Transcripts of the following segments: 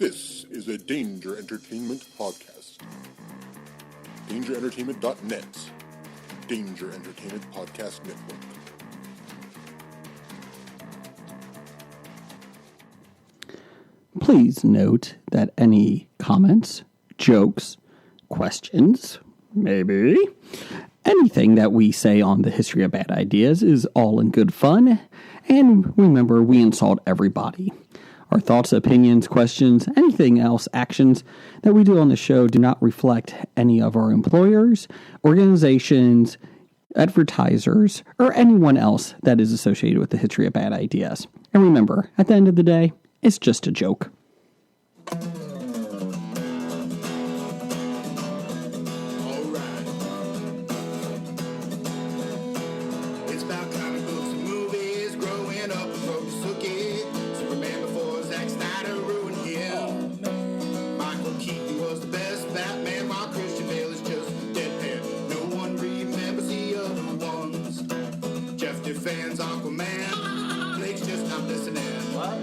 This is a Danger Entertainment podcast. DangerEntertainment.net. Danger Entertainment Podcast Network. Please note that any comments, jokes, questions, maybe anything that we say on the history of bad ideas is all in good fun. And remember, we insult everybody. Our thoughts, opinions, questions, anything else, actions that we do on the show do not reflect any of our employers, organizations, advertisers, or anyone else that is associated with the history of bad ideas. And remember, at the end of the day, it's just a joke. Fans, Aquaman. Blake's just not listening. What?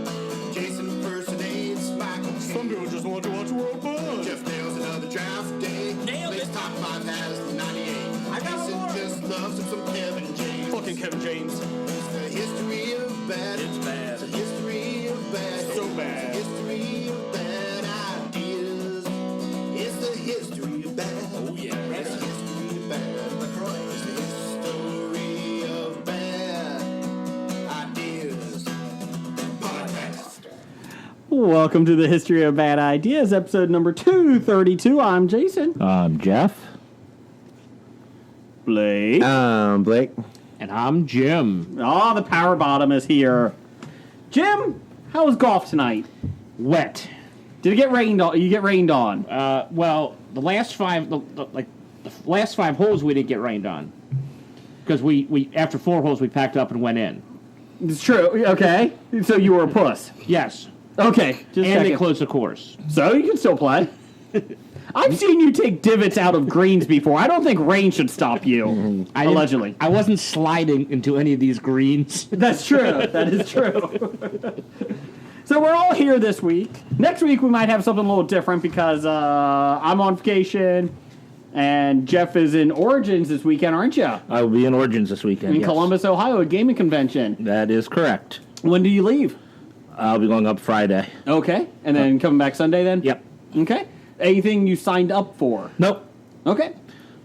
Jason impersonates Michael Caine. Some people just want to watch World Buzz. Jeff nails another draft day. Nailed Blake's it. top 5 has 98. I got Jason more. just loves him some Kevin James. Fucking Kevin James. It's the history of bad. It's bad. It's the history of bad. So bad. It's the history of bad ideas. It's the history of bad. Oh, yeah. It's the history of bad. It's the history of bad ideas. Podcast. Welcome to the History of Bad Ideas, episode number 232. I'm Jason. I'm Jeff. Blake. Blake. And I'm Jim. Oh, the power bottom is here. Jim, how was golf tonight? Wet. Did it get rained on? You get rained on? Well, the last five, the last 5 holes we didn't get rained on because we after 4 holes we packed up and went in. It's true. Okay. So you were a puss. Yes. Okay. Just And they checking. closed the course. So you can still play. I've seen you take divots out of greens before. I don't think rain should stop you. Allegedly. I wasn't sliding into any of these greens. That's true. That is true. So we're all here this week. Next week we might have something a little different because I'm on vacation and Jeff is in Origins this weekend, aren't you? I will be in Origins this weekend. In yes. Columbus, Ohio, a gaming convention. That is correct. When do you leave? I'll be going up Friday. Okay. And then coming back Sunday then? Yep. Okay. Anything you signed up for? Nope. Okay.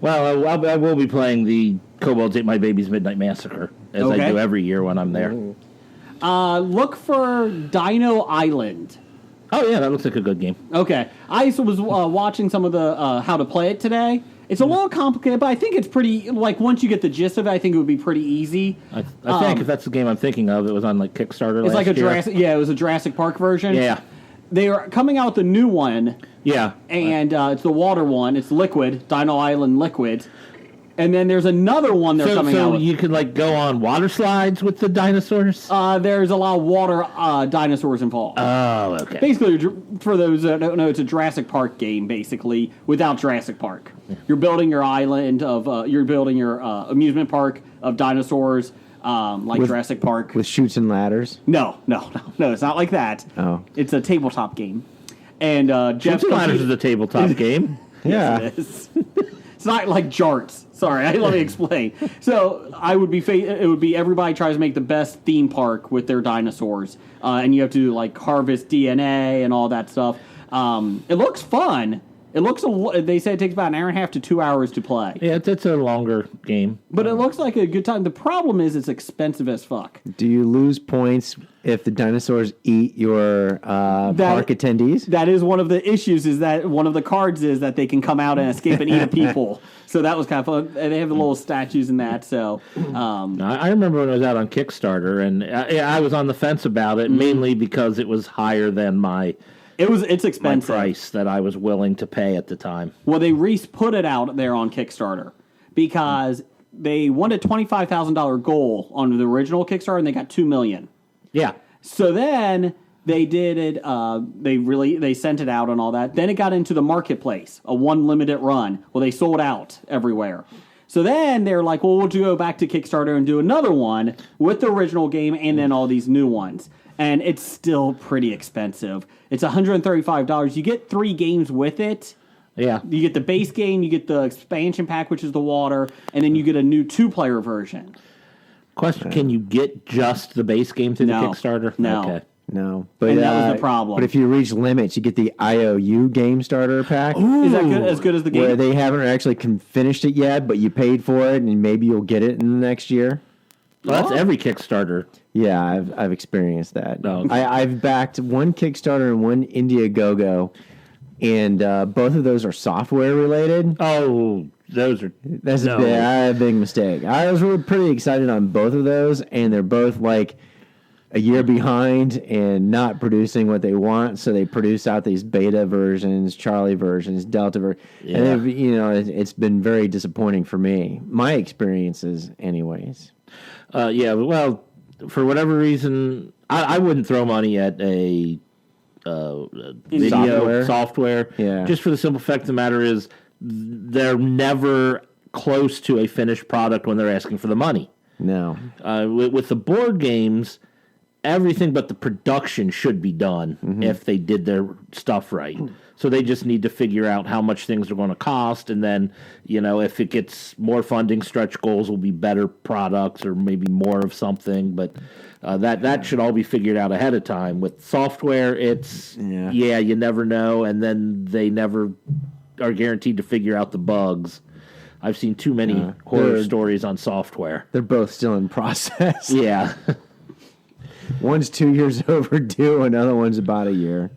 Well, I will be playing the Kobolds Ate My Baby's Midnight Massacre, as Okay. I do every year when I'm there. Look for Dino Island. Oh, yeah, that looks like a good game. Okay. I was watching some of the how to play it today. It's a little complicated, but I think it's pretty, like, once you get the gist of it, I think it would be pretty easy. I think if that's the game I'm thinking of, it was on, like, Kickstarter It's last like a year. Jurassic, it was a Jurassic Park version. Yeah. They are coming out with a new one, Yeah. and it's the water one. It's Liquid, Dino Island Liquid. And then there's another one they're coming out So with. you could, like, go on water slides with the dinosaurs? There's a lot of water dinosaurs involved. Oh, okay. Basically, for those that don't know, it's a Jurassic Park game, basically, without Jurassic Park. You're building your island of, you're building your amusement park of dinosaurs, like Jurassic Park. With chutes and ladders? No, it's not like that. Oh. It's a tabletop game. And Jeff... Chutes and Ladders is a tabletop game. Yeah. Yes, it is. It's not like jarts. Sorry, let me explain. So it would be everybody tries to make the best theme park with their dinosaurs, and you have to like harvest DNA and all that stuff. It looks fun. It looks. They say it takes about an hour and a half to 2 hours to play. Yeah, it's a longer game. But it looks like a good time. The problem is it's expensive as fuck. Do you lose points if the dinosaurs eat your park attendees? That is one of the issues. Is that one of the cards is that they can come out and escape and eat a people. So that was kind of fun. And they have the little statues in that. So I remember when I was out on Kickstarter, and I was on the fence about it, mainly because it was higher than it's my expensive. price that I was willing to pay at the time. Well, they put it out there on Kickstarter because they wanted a $25,000 goal on the original Kickstarter, and they got $2 million. Yeah. So then they did it. They sent it out and all that. Then it got into the marketplace, a one limited run. Well, they sold out everywhere. So then they're like, well, we'll go back to Kickstarter and do another one with the original game and then all these new ones. and it's still pretty expensive. It's $135. You get 3 games with it. Yeah. You get the base game, you get the expansion pack, which is the water, and then you get a new 2-player version. Question: Can you get just the base game through the Kickstarter? No. Okay. No, but And that was the problem. But if you reach limits, you get the IOU game starter pack. Is that as good as the game? Where they haven't actually finished it yet, but you paid for it, and maybe you'll get it in the next year. Well, that's every Kickstarter. Yeah, I've experienced that. No. I've backed one Kickstarter and one Indiegogo, and both of those are software related. Oh, those are That's a big mistake. I was really pretty excited on both of those, and they're both like a year behind and not producing what they want, so they produce out these beta versions, Charlie versions, Delta versions. Yeah. And it's been very disappointing for me. My experiences, anyways. Yeah. Well, for whatever reason, I wouldn't throw money at a video software. Yeah. Just for the simple fact of the matter is, they're never close to a finished product when they're asking for the money. No. With the board games, everything but the production should be done if they did their stuff right. So they just need to figure out how much things are going to cost, and then, if it gets more funding, stretch goals will be better products or maybe more of something. But that should all be figured out ahead of time. With software, it's you never know, and then they never are guaranteed to figure out the bugs. I've seen too many horror stories on software. They're both still in process. Yeah. One's 2 years overdue, another one's about a year.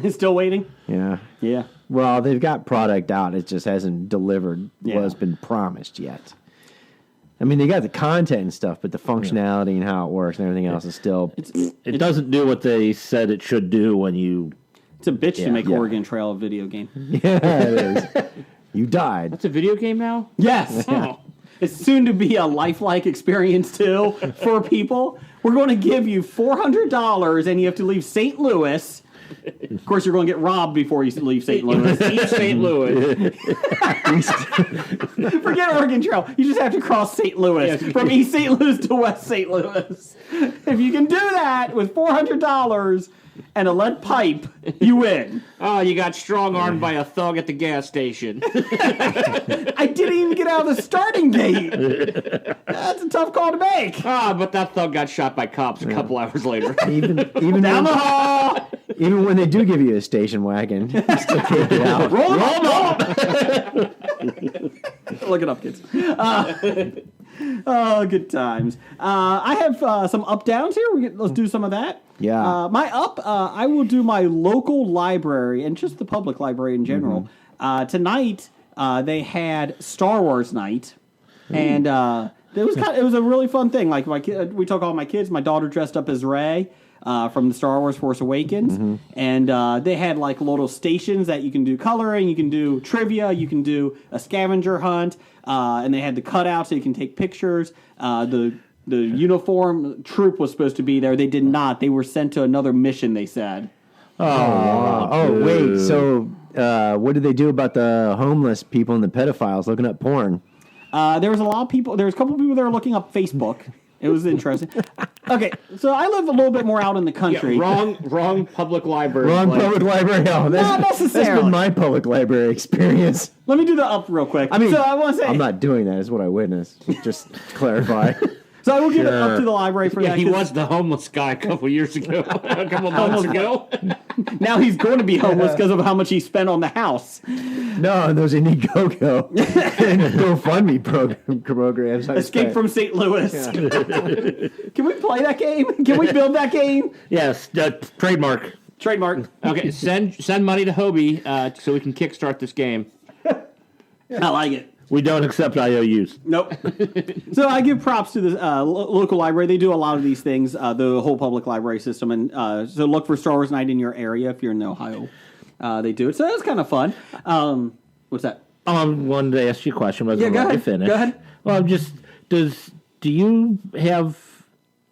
Still waiting? Yeah. Yeah. Well, they've got product out. It just hasn't delivered what has been promised yet. I mean, they got the content and stuff, but the functionality and how it works and everything else is still... It doesn't do what they said it should do when you... It's a bitch to make Oregon Trail a video game. Yeah, it is. You died. That's a video game now? Yes. Oh. It's soon to be a lifelike experience, too, for people. We're going to give you $400, and you have to leave St. Louis. Of course, you're going to get robbed before you leave St. Louis. East St. Louis. Forget Oregon Trail. You just have to cross St. Louis from East St. Louis to West St. Louis. If you can do that with $400 and a lead pipe, you win. Oh, you got strong-armed by a thug at the gas station. I didn't even get out of the starting gate. That's a tough call to make. But that thug got shot by cops a couple hours later. Even Down the hall. even when they do give you a station wagon, you still can't get out. Roll them up. Look it up, kids. Good times. I have some up downs here. Let's do some of that. Yeah. My up, I will do my local library and just the public library in general. Tonight, they had Star Wars night, and it was a really fun thing. Like we took all my kids. My daughter dressed up as Rey from the Star Wars Force Awakens, and they had like little stations that you can do coloring, you can do trivia, you can do a scavenger hunt, and they had the cutouts so you can take pictures. The uniform troop was supposed to be there. They did not. They were sent to another mission, they said. Wait. So, what did they do about the homeless people and the pedophiles looking up porn? There was a lot of people. There was a couple of people that were looking up Facebook. It was interesting. Okay, so I live a little bit more out in the country. Wrong public library. Public library. No, Not necessarily. That's been my public library experience. Let me do the up real quick. I mean, so I want to say I'm not doing that. Is what I witnessed. Just to clarify. So I will give it up to the library for that. He was the homeless guy a couple years ago. A couple months ago. Now he's going to be homeless because of how much he spent on the house. No, those Indiegogo and GoFundMe programs. Escape from St. Louis. Yeah. Can we play that game? Can we build that game? Yes, trademark. Trademark. Okay, send money to Hobie so we can kickstart this game. I like it. We don't accept IOUs. Nope. So I give props to the local library. They do a lot of these things, the whole public library system. And so look for Star Wars Night in your area if you're in Ohio. They do it. So that's kind of fun. What's that? I wanted to ask you a question. Yeah, go ahead. Finish. Go ahead. Well, do you have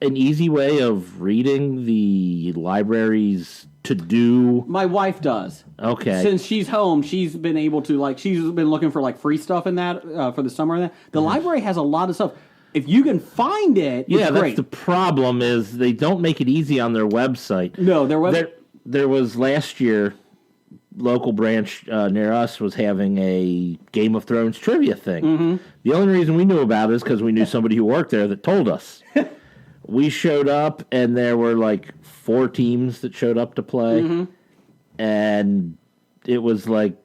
an easy way of reading the library's to-do? My wife does. Okay. Since she's home, she's been able to, she's been looking for, free stuff in that for the summer. And that. The library has a lot of stuff. if you can find it, Yeah, it's that's great. the problem is they don't make it easy on their website. No, their website. There was last year, local branch near us was having a Game of Thrones trivia thing. Mm-hmm. The only reason we knew about it is because we knew somebody who worked there that told us. We showed up, and there were like 4 teams that showed up to play. Mm-hmm. And it was like,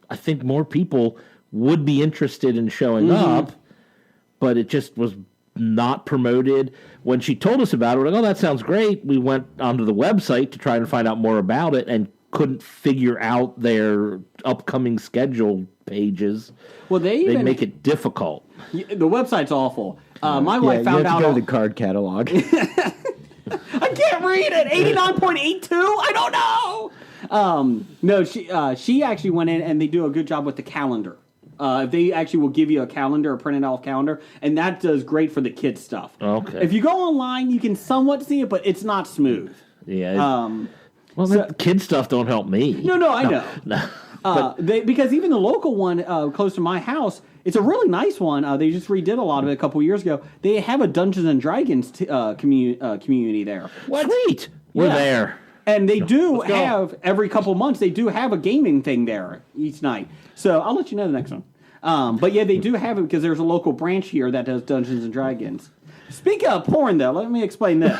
I think more people would be interested in showing up, but it just was not promoted. When she told us about it, we're like, oh, that sounds great. We went onto the website to try and find out more about it and couldn't figure out their upcoming schedule pages. Well, they make it difficult. The website's awful. My wife you found have out. to go to the card catalog. I can't read it. 89.82. I don't know. No, she actually went in and they do a good job with the calendar. They actually will give you a calendar, a printed off calendar, and that does great for the kids stuff. Okay. If you go online, you can somewhat see it, but it's not smooth. Yeah. The kid stuff don't help me. No, I know. No. Because even the local one close to my house, it's a really nice one. They just redid a lot of it a couple years ago. They have a Dungeons and Dragons community there. Sweet. We're Yeah. there. And they do have, every couple months, they do have a gaming thing there each night. So I'll let you know the next one. But yeah, they do have it because there's a local branch here that does Dungeons and Dragons. Speaking of porn, though, let me explain this.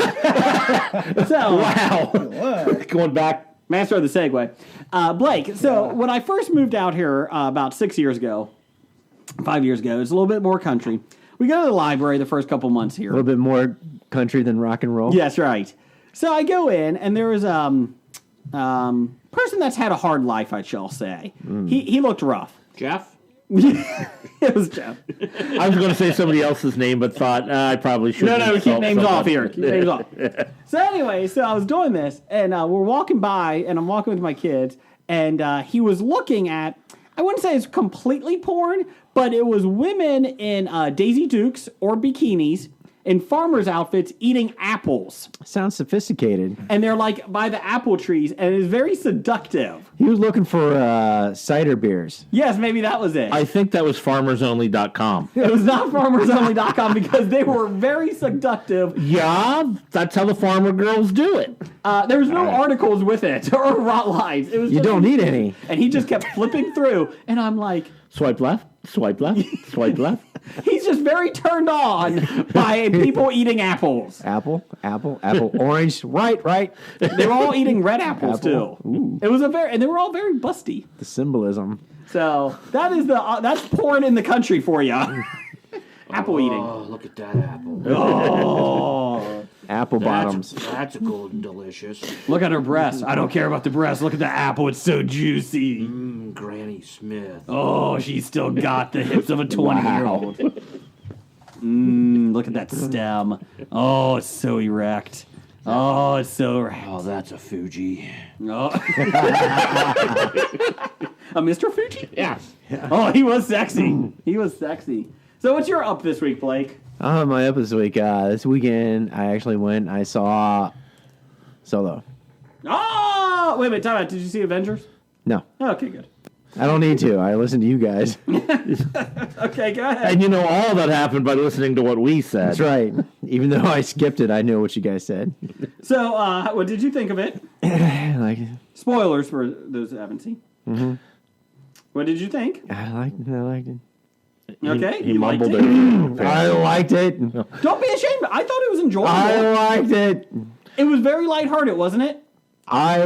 Wow. Going back. Master of the segue. Blake, so when I first moved out here about 5 years ago, it's a little bit more country. We go to the library the first couple months here. A little bit more country than rock and roll. Yes, right. So I go in, and there was person that's had a hard life, I shall say. He looked rough. Jeff? It was Jeff. I was going to say somebody else's name, but thought I probably shouldn't. No, we keep insult names off somebody. here. Keep names off. So anyway, so I was doing this, and we're walking by, and I'm walking with my kids, and he was looking at, I wouldn't say it's completely porn, but it was women in Daisy Dukes or bikinis in farmers' outfits eating apples. Sounds sophisticated. And they're like by the apple trees, and it is very seductive. He was looking for cider beers. Yes, maybe that was it. I think that was farmersonly.com. It was not farmersonly.com because they were very seductive. Yeah, that's how the farmer girls do it. There was no articles with it or rot lines. It was You just- don't need any. And he just kept flipping through, and I'm like, Swipe left, swipe left, swipe left. he's just very turned on by people eating apples. Apple, orange, right. They were all eating red apples Apple. too. Ooh. It was and they were all very busty. The symbolism. So that is that's porn in the country for you. Apple eating. Oh, look at that apple. Apple bottoms. That's golden delicious. Look at her breast. I don't care about the breast. Look at the apple. It's so juicy. Granny Smith. Oh, she's still got the hips of a 20-year-old. Look at that stem. Oh, it's so erect. Oh, it's so erect. Oh, that's a Fuji. Oh. A Mr. Fuji? Yes. Oh, he was sexy. He was sexy. So what's your up this week, Blake? My up this week. This weekend, I actually went and I saw Solo. Oh, wait a minute. Time out. Did you see Avengers? No, Okay, good. I don't need to. I listened to you guys. Okay, go ahead. And you know, all that happened by listening to what we said. That's right. Even though I skipped it, I knew what you guys said. So, what did you think of it? Like, Spoilers for those that haven't seen. Mm-hmm. What did you think? I liked it. Okay, He you liked mumbled it? it. I liked it. Don't be ashamed. I thought it was enjoyable. I liked it. It was very lighthearted, wasn't it? All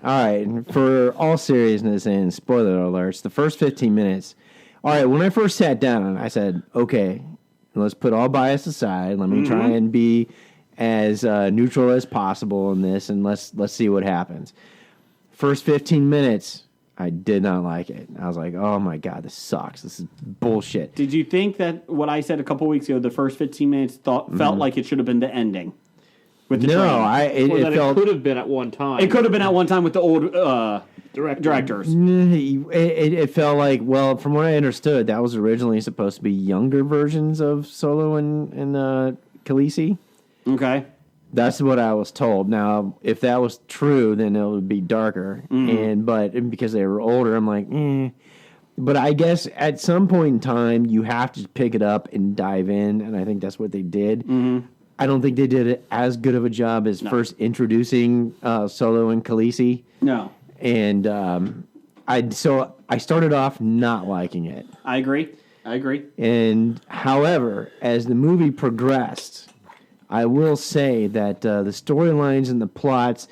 right, for all seriousness and spoiler alerts, the first 15 minutes, all right, when I first sat down, I said, okay, let's put all bias aside. Let me try and be as neutral as possible in this, and let's see what happens. First 15 minutes, I did not like it. I was like, oh my God, this sucks. This is bullshit. Did you think that what I said a couple weeks ago, the first 15 minutes felt like it should have been the ending? With the No, train? it felt... It could have been at one time. It could have been at one time with the old directors. It felt like, well, from what I understood, that was originally supposed to be younger versions of Solo and Khaleesi. Okay. That's what I was told. Now, if that was true, then it would be darker. But because they were older, I'm like, But I guess at some point in time, you have to pick it up and dive in, and I think that's what they did. Mm-hmm. I don't think they did it as good of a job as first introducing Solo and Khaleesi. No. And I started off not liking it. I agree. And however, as the movie progressed, I will say that the storylines and the plots,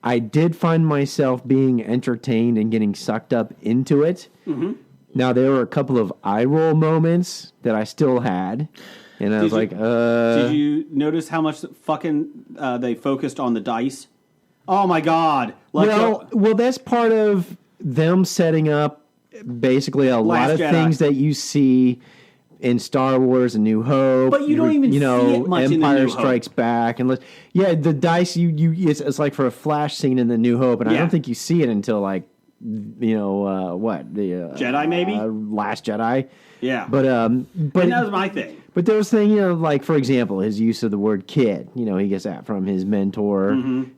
I did find myself being entertained and getting sucked up into it. Mm-hmm. Now, there were a couple of eye roll moments that I still had. And I was like, Did you notice how much fucking they focused on the dice? Oh, my God. Well, that's part of them setting up basically a lot of Jedi. things that you see in Star Wars: A New Hope. But you don't even see it much in The Empire New Hope. Strikes Back, and the dice it's like for a flash scene in The New Hope, and I don't think you see it until Jedi maybe? Last Jedi. Yeah. But and that was my thing. But there was things, like, for example, his use of the word kid. He gets that from his mentor,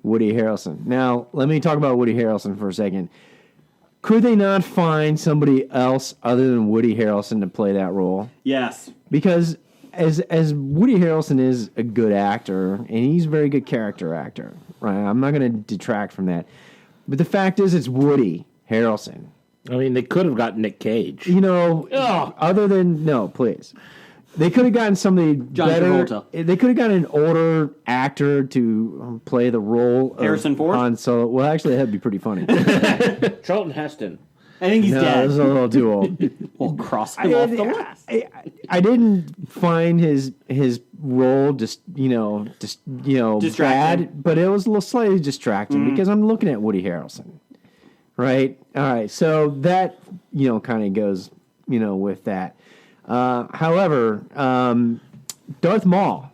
Woody Harrelson. Now, let me talk about Woody Harrelson for a second. Could they not find somebody else other than Woody Harrelson to play that role? Yes. Because as Woody Harrelson is a good actor, and he's a very good character actor, right? I'm not going to detract from that. But the fact is, it's Woody Harrelson. I mean, they could have got Nick Cage. Other than... No, please. They could have gotten somebody better. Travolta. They could have gotten an older actor to play the role of Harrison Ford? Han Solo. Well, actually, that'd be pretty funny. Charlton Heston. I think he's No, dead. this is a little too old. We'll cross him off the list. I didn't find his role Distracting. bad, but it was a little slightly distracting because I'm looking at Woody Harrelson, right? All right, so that kind of goes with that. However, Darth Maul.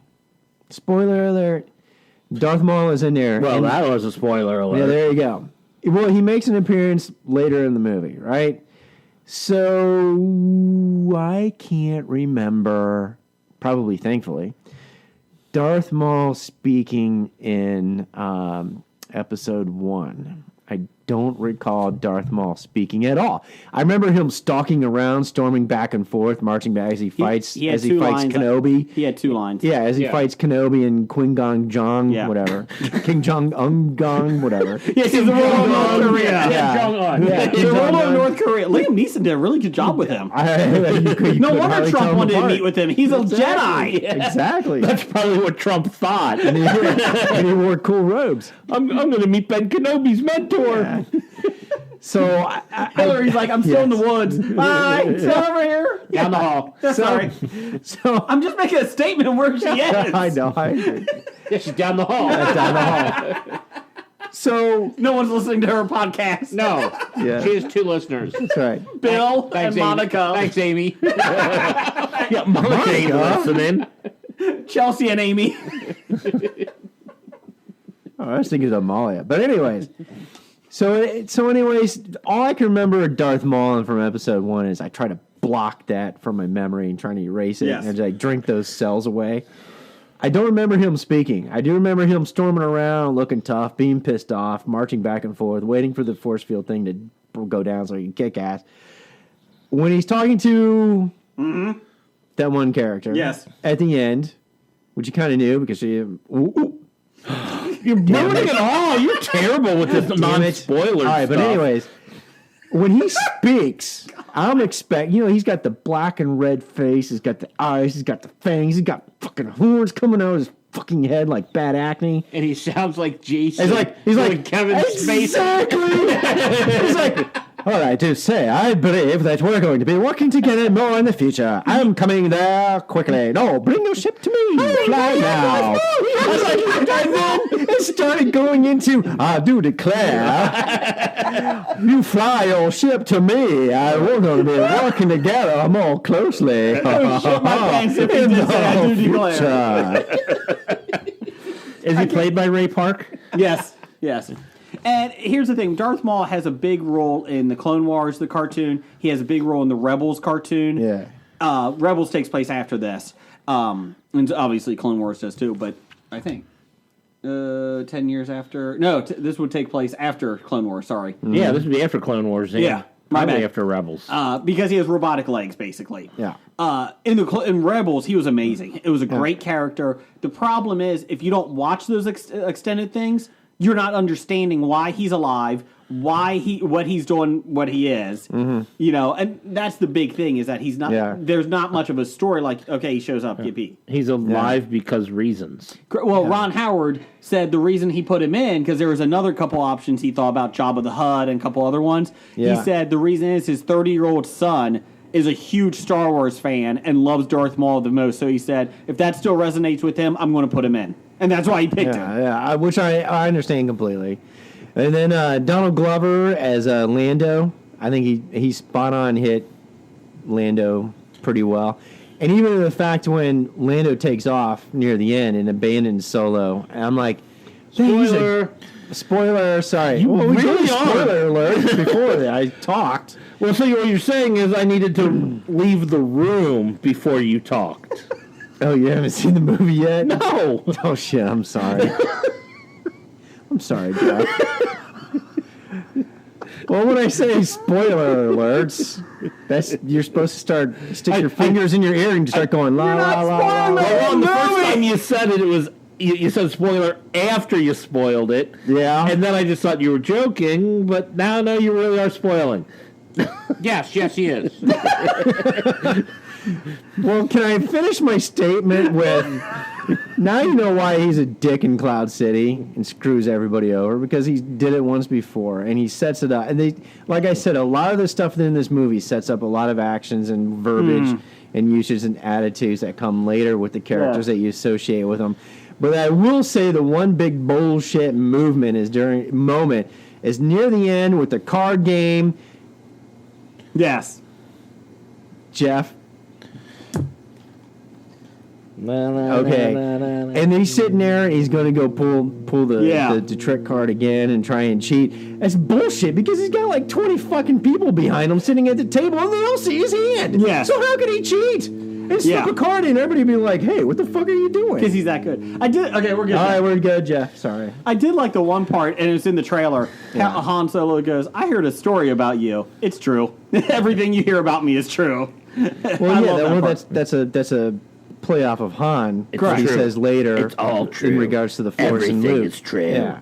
Spoiler alert. Darth Maul is in there. Well, and- that was a spoiler alert. yeah, there you go. Well, he makes an appearance later in the movie, right? So I can't remember, probably thankfully, Darth Maul speaking in episode 1. I don't recall Darth Maul speaking at all. I remember him stalking around, storming back and forth, marching back as he fights he had two lines. Kenobi. He had 2 lines. Yeah, as he fights Kenobi and Qui Gong Jong, whatever. King Jong Gong, whatever. Yes, he's the ruler of North Korea. Yeah. Jong-un. Yeah, The ruler of North Korea. Liam Neeson did a really good job with him. You No could wonder hardly tell Trump them wanted to apart. meet with him. He's a Jedi. Exactly. That's probably what Trump thought. And he wore cool robes. I'm going to meet Ben Kenobi's mentor. So Hillary's like, I'm still in the woods. Hi, sit over here. Down the hall. Sorry. So I'm just making a statement of where she is. I know. I agree. Yeah, she's down the hall. Down the hall. So No one's listening to her podcast. No. yeah, She has 2 listeners. that's right. Bill Thanks, and Amy. Monica. Thanks, Amy. Yeah, Monica ain't listening. Chelsea and Amy. I was thinking of Amalia, but anyways. So anyways, all I can remember of Darth Maul from episode 1 is I try to block that from my memory and trying to erase it Yes. and I drink those cells away. I don't remember him speaking. I do remember him storming around, looking tough, being pissed off, marching back and forth, waiting for the force field thing to go down so he can kick ass. When he's talking to that one character, Yes. at the end, which you kind of knew because she. You're ruining it all. You're terrible with this non-spoiler All right, but stuff. anyways, when he speaks, I'm expecting, he's got the black and red face, he's got the eyes, he's got the fangs, he's got fucking horns coming out of his fucking head like bad acne. And he sounds like Jason. He's doing like Kevin Spacey. Exactly. He's like, all I do say, I believe that we're going to be working together more in the future. I'm coming there quickly. No, bring your ship to me. Fly now. I was like, and then it started going into, I do declare, you fly your ship to me. We're going to be working together more closely. Oh, shit my pants if he In did say, I do the declare. future. Is he played by Ray Park? Yes. And here's the thing. Darth Maul has a big role in the Clone Wars, the cartoon. He has a big role in the Rebels cartoon. Yeah. Rebels takes place after this. And obviously Clone Wars does too, but I think 10 years after. No, this would take place after Clone Wars, sorry. Yeah, this would be after Clone Wars. Yeah. My Probably bad. after Rebels. Because he has robotic legs, basically. Yeah. In Rebels, he was amazing. It was a great character. The problem is, if you don't watch those extended things, you're not understanding why he's alive, what he's doing, what he is. You know, and that's the big thing is that he's not. Yeah. There's not much of a story. Like, okay, he shows up, yippee. He's alive because reasons. Well, Ron Howard said the reason he put him in, because there was another couple options he thought about, Jabba the Hutt and a couple other ones. Yeah. He said the reason is his 30-year-old son is a huge Star Wars fan and loves Darth Maul the most. So he said, if that still resonates with him, I'm going to put him in. And that's why he picked him. Yeah, which I understand completely. And then Donald Glover as Lando, I think he spot on hit Lando pretty well. And even the fact when Lando takes off near the end and abandons Solo, and I'm like, spoiler, sorry. You we really did a are. spoiler alert before I talked. Well, so what you're saying is I needed to leave the room before you talked. Oh, you haven't seen the movie yet? No. Oh, shit, I'm sorry. I'm sorry, Jeff. Well, when I say spoiler alerts, you're supposed to stick your fingers in your ear and start going la la la la. Well, the first time you said it was you said spoiler after you spoiled it. Yeah. And then I just thought you were joking, but now no, you really are spoiling. Yes, he is. Well, can I finish my statement with now you know why he's a dick in Cloud City and screws everybody over because he did it once before and he sets it up. And like I said, a lot of the stuff in this movie sets up a lot of actions and verbiage and uses and attitudes that come later with the characters that you associate with them. But I will say the one big bullshit moment is near the end with the card game. Yes. Jeff. Okay. And he's sitting there and he's going to go pull the trick card again and try and cheat. That's bullshit because he's got like 20 fucking people behind him sitting at the table and they all see his hand. Yes. So how could he cheat? And slip a card in, everybody be like, hey, what the fuck are you doing? Because he's that good. Okay, we're good. All right, we're good, Jeff. Sorry. I did like the one part, and it was in the trailer. Yeah. How Han Solo goes, I heard a story about you. It's true. Everything you hear about me is true. Well, that's a play off of Han. It's He true. says later. It's all true. In regards to the Force Everything and Luke. is true. Yeah,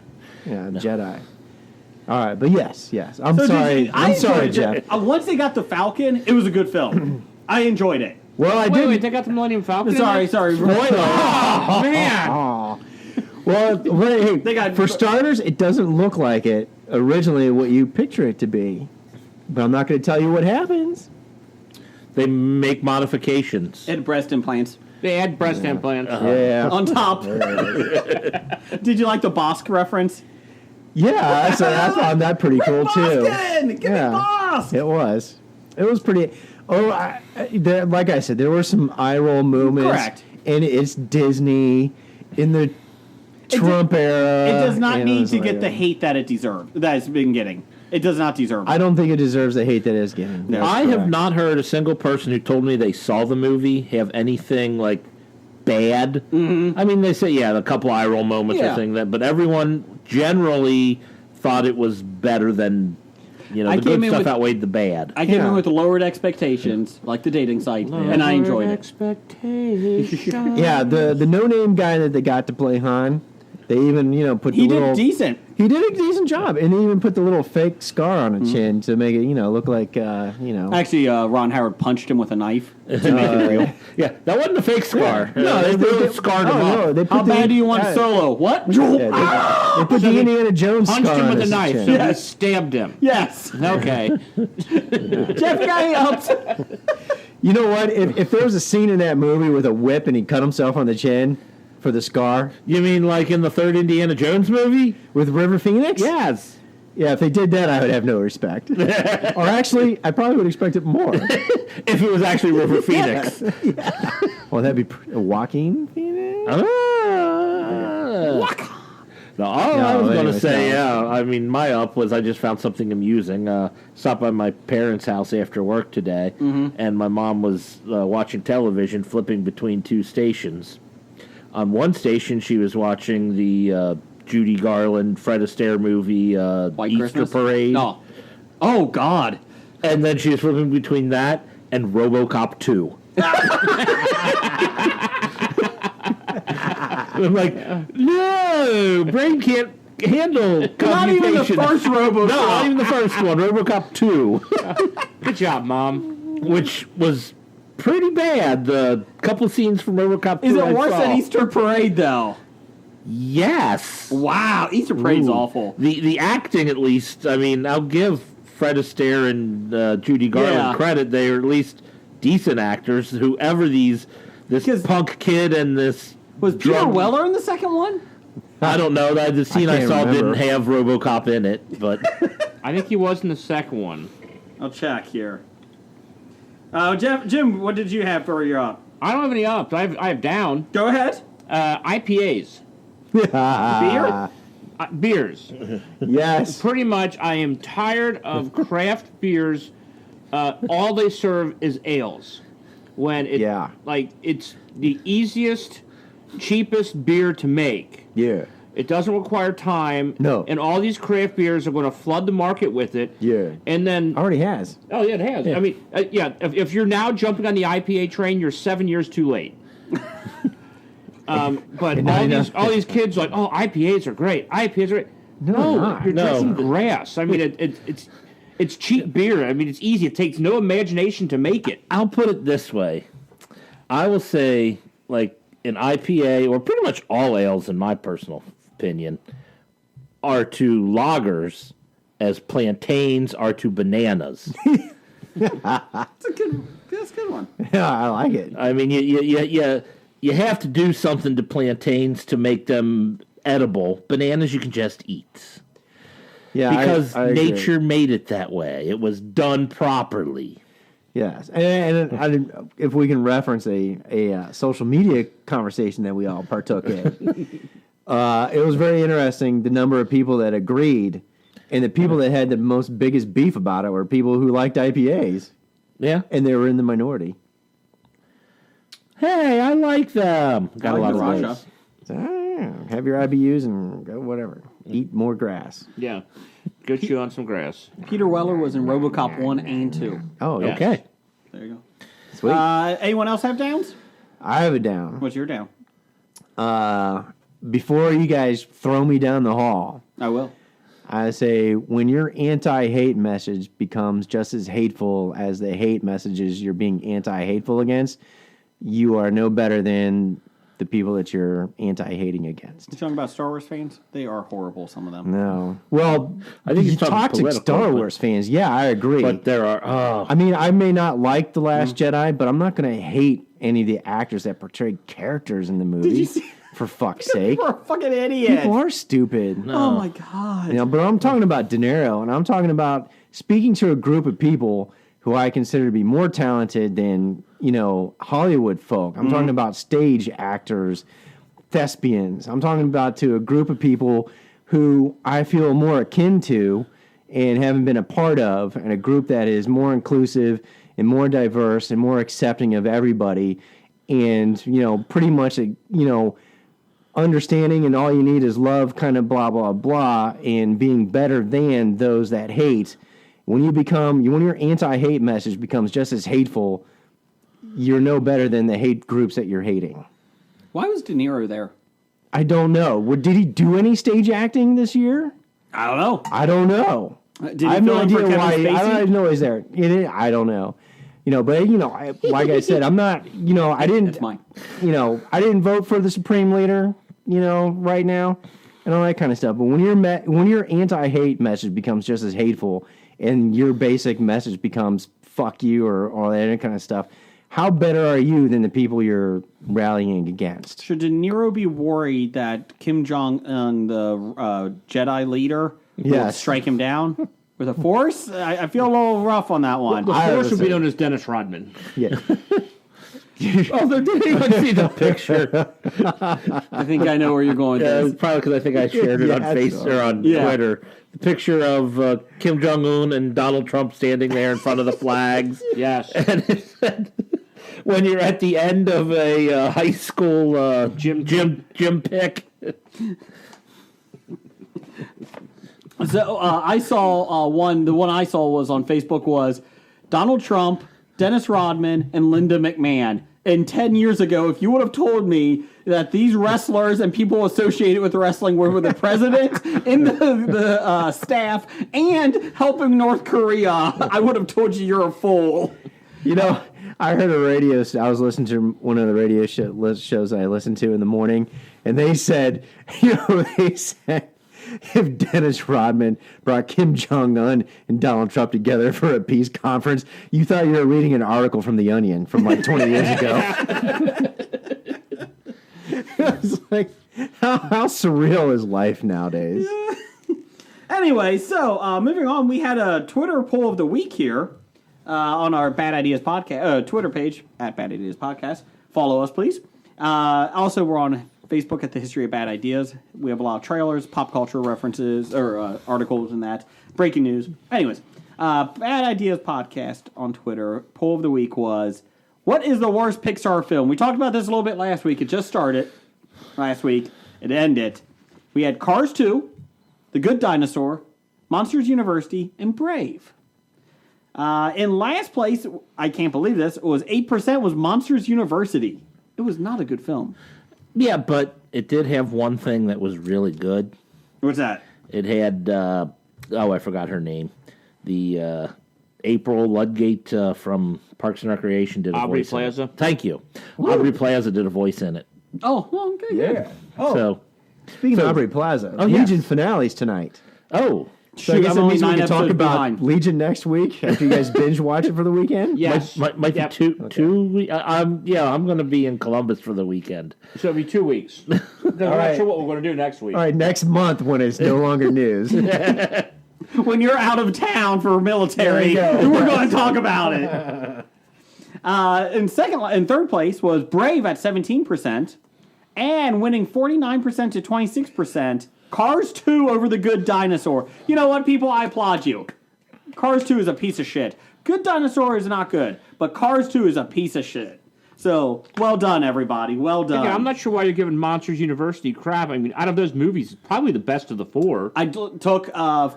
Jedi. All right, but yes. I'm So sorry. I'm sorry, Jeff. Once they got the Falcon, it was a good film. I enjoyed it. Well, I did. Wait, they got the Millennium Falcon? Sorry. Oh, man. Well, hey, They got- for starters, it doesn't look like it originally what you picture it to be. But I'm not going to tell you what happens. They make modifications. It had breast implants. They had breast implants. Yeah. On top. Did you like the Bosk reference? Yeah, so I found that pretty cool, too. Boston! Give me Bosk! It was. It was pretty. Oh, like I said, there were some eye roll moments. Correct. And it's Disney in the Trump era. It does not and need it's to like, get the hate that it deserved. That it's been getting. It does not deserve it. I don't think it deserves the hate that it's getting. That's I have correct. not heard a single person who told me they saw the movie have anything like bad. Mm-hmm. I mean, they say a couple eye roll moments or thing that, but everyone generally thought it was better than the good stuff outweighed the bad. I came in with lowered expectations, like the dating site, and I enjoyed it. Expectations. Yeah, the no-name guy that they got to play Han, they even put He the little. did decent. He did a decent job, and they even put the little fake scar on his chin to make it look like Actually, Ron Howard punched him with a knife to make it real. Yeah, that wasn't a fake scar. No, they really scarred him up. No, they put How bad do you want Solo? What? Yeah, they put the Indiana Jones Punched scar him on with a his knife. chin. So he stabbed him. Yes. Okay. Jeff got me up. You know what? If there was a scene in that movie with a whip and he cut himself on the chin for the scar You mean like in the third Indiana Jones movie? with River Phoenix, Yes. yeah, if they did that, I would have no respect. Or actually, I probably would expect it more. If it was actually River Phoenix. Well, that'd be Joaquin Phoenix. No, all I was going to anyways, say, no. I mean, my up was I just found something amusing. Stopped by my parents' house after work today, and my mom was watching television, flipping between two stations. On one station, she was watching the Judy Garland, Fred Astaire movie, White Easter Christmas? Parade. No. Oh, God. And then she was flipping between that and RoboCop 2. I'm like, no, brain can't handle computation. Not even the first RoboCop. No, not even the first one. RoboCop 2. Good job, Mom. Which was pretty bad. The couple scenes from RoboCop 2 Is it I worse saw. than Easter Parade, though? Yes. Wow, Easter Parade's Ooh. awful. The acting, at least, I mean, I'll give Fred Astaire and Judy Garland credit. They are at least decent actors. Whoever this punk kid and this... Was Peter Weller in the second one? I don't know. The scene I saw remember. didn't have RoboCop in it, but... I think he was in the second one. I'll check here. Jim, what did you have for your up? I don't have any up. I have down. Go ahead. IPAs. Beer? Beers. Yes. Pretty much, I am tired of craft beers. All they serve is ales. When it's the easiest, cheapest beer to make. Yeah. It doesn't require time. No. And all these craft beers are going to flood the market with it. Yeah. And then... Already has. Oh, yeah, it has. Yeah. I mean, if you're now jumping on the IPA train, you're 7 years too late. But all these kids are like, oh, IPAs are great. IPAs are great. No, you're drinking grass. I mean, it's cheap beer. I mean, it's easy. It takes no imagination to make it. I'll put it this way. I will say, like, an IPA, or pretty much all ales, in my personal opinion, are to lagers as plantains are to bananas. That's a good one. Yeah, I like it. I mean, you have to do something to plantains to make them edible. Bananas you can just eat. Yeah, Because I agree. nature made it that way. It was done properly. Yes, and if we can reference a social media conversation that we all partook in, it was very interesting the number of people that agreed, and the people that had the most biggest beef about it were people who liked IPAs, Yeah. and they were in the minority. Hey, I like them. Got I a like lot the of Raja. those. So, have your IBUs and go whatever. Eat more grass. Yeah. Go chew on some grass. Peter Weller was in RoboCop 1 and 2. Oh, Yes. okay. There you go. Sweet. Anyone else have downs? I have it down. What's your down? Before you guys throw me down the hall, I will. I say when your anti-hate message becomes just as hateful as the hate messages you're being anti-hateful against, you are no better than the people that you're anti-hating against. You talking about Star Wars fans? They are horrible, some of them. No. Well, I think you he's talking talk to political, Star but- Wars fans. Yeah, I agree. But there are... I mean, I may not like The Last Jedi, but I'm not going to hate any of the actors that portrayed characters in the movie. For fuck's sake. You're a fucking idiot. People are stupid. Oh, my God. You know, but I'm talking about De Niro, and I'm talking about speaking to a group of people who I consider to be more talented than, you know, Hollywood folk. I'm talking about stage actors, thespians. I'm talking about to a group of people who I feel more akin to and haven't been a part of, and a group that is more inclusive and more diverse and more accepting of everybody, and, you know, pretty much, you know, understanding and all you need is love, kind of blah, blah, blah, and being better than those that hate. When your anti-hate message becomes just as hateful, you're no better than the hate groups that you're hating. Why was De Niro there? I don't know. Did he do any stage acting this year? I don't know. I don't know. Did he I have no fill in for idea Kevin why. Spacey? I don't know. Is there? I don't know. You know, but you know, like I said, I'm not. You know, I didn't. That's mine. You know, I didn't vote for the Supreme Leader. You know, right now, and all that kind of stuff. But when your anti-hate message becomes just as hateful, and your basic message becomes "fuck you" or all that kind of stuff, how better are you than the people you're rallying against? Should De Niro be worried that Kim Jong-un, the Jedi leader, will Yes. strike him down with a force? I feel a little rough on that one. The I force would be understand. known as Dennis Rodman. Yeah. Oh, they didn't even see the picture. I think I know where you're going with Yeah, this. it's probably because I think I shared it on Yeah, Facebook or on Yeah. Twitter. The picture of Kim Jong-un and Donald Trump standing there in front of the flags. Yes. And it said, when you're at the end of a high school gym pick. So I saw one. The one I saw was on Facebook was Donald Trump, Dennis Rodman, and Linda McMahon. And 10 years ago, if you would have told me that these wrestlers and people associated with wrestling were with the president and the staff and helping North Korea, I would have told you you're a fool. You know, I heard a radio. I was listening to one of the radio shows I listened to in the morning, and they said, if Dennis Rodman brought Kim Jong-un and Donald Trump together for a peace conference, you thought you were reading an article from The Onion from like 20 years ago. It's like, how surreal is life nowadays? Anyway, so moving on, we had a Twitter poll of the week here on our Bad Ideas podcast Twitter page at Bad Ideas Podcast. Follow us, please. Also, we're on Facebook at the History of Bad Ideas. We have a lot of trailers, pop culture references, or articles and that. Breaking news. Anyways, Bad Ideas Podcast on Twitter. Poll of the week was, what is the worst Pixar film? We talked about this a little bit last week. It just started last week. It ended. We had Cars 2, The Good Dinosaur, Monsters University, and Brave. In last place, I can't believe this, it was 8% was Monsters University. It was not a good film. Yeah, but it did have one thing that was really good. What's that? It had, I forgot her name. The April Ludgate from Parks and Recreation did a Aubrey voice Plaza? in it. Thank you. Aubrey Plaza did a voice in it. Oh, well, okay. Yeah. Oh, So, speaking of Aubrey Plaza, Legion finales tonight. So So I guess I'm that only means we 9 can talk episodes about behind. Legion next week after you guys binge watch it for the weekend. Yes. might be Yep. two. I'm going to be in Columbus for the weekend. So it'll be 2 weeks. I'm not right. sure what we're going to do next week. All right, next month when it's no longer news. When you're out of town for military, There you go. we're going to talk about it. In third place was Brave at 17%, and winning 49% to 26%. Cars 2 over The Good Dinosaur. You know what, people? I applaud you. Cars 2 is a piece of shit. Good Dinosaur is not good, but Cars 2 is a piece of shit. So, well done, everybody. Well done. Yeah, I'm not sure why you're giving Monsters University crap. I mean, out of those movies, probably the best of the four. I took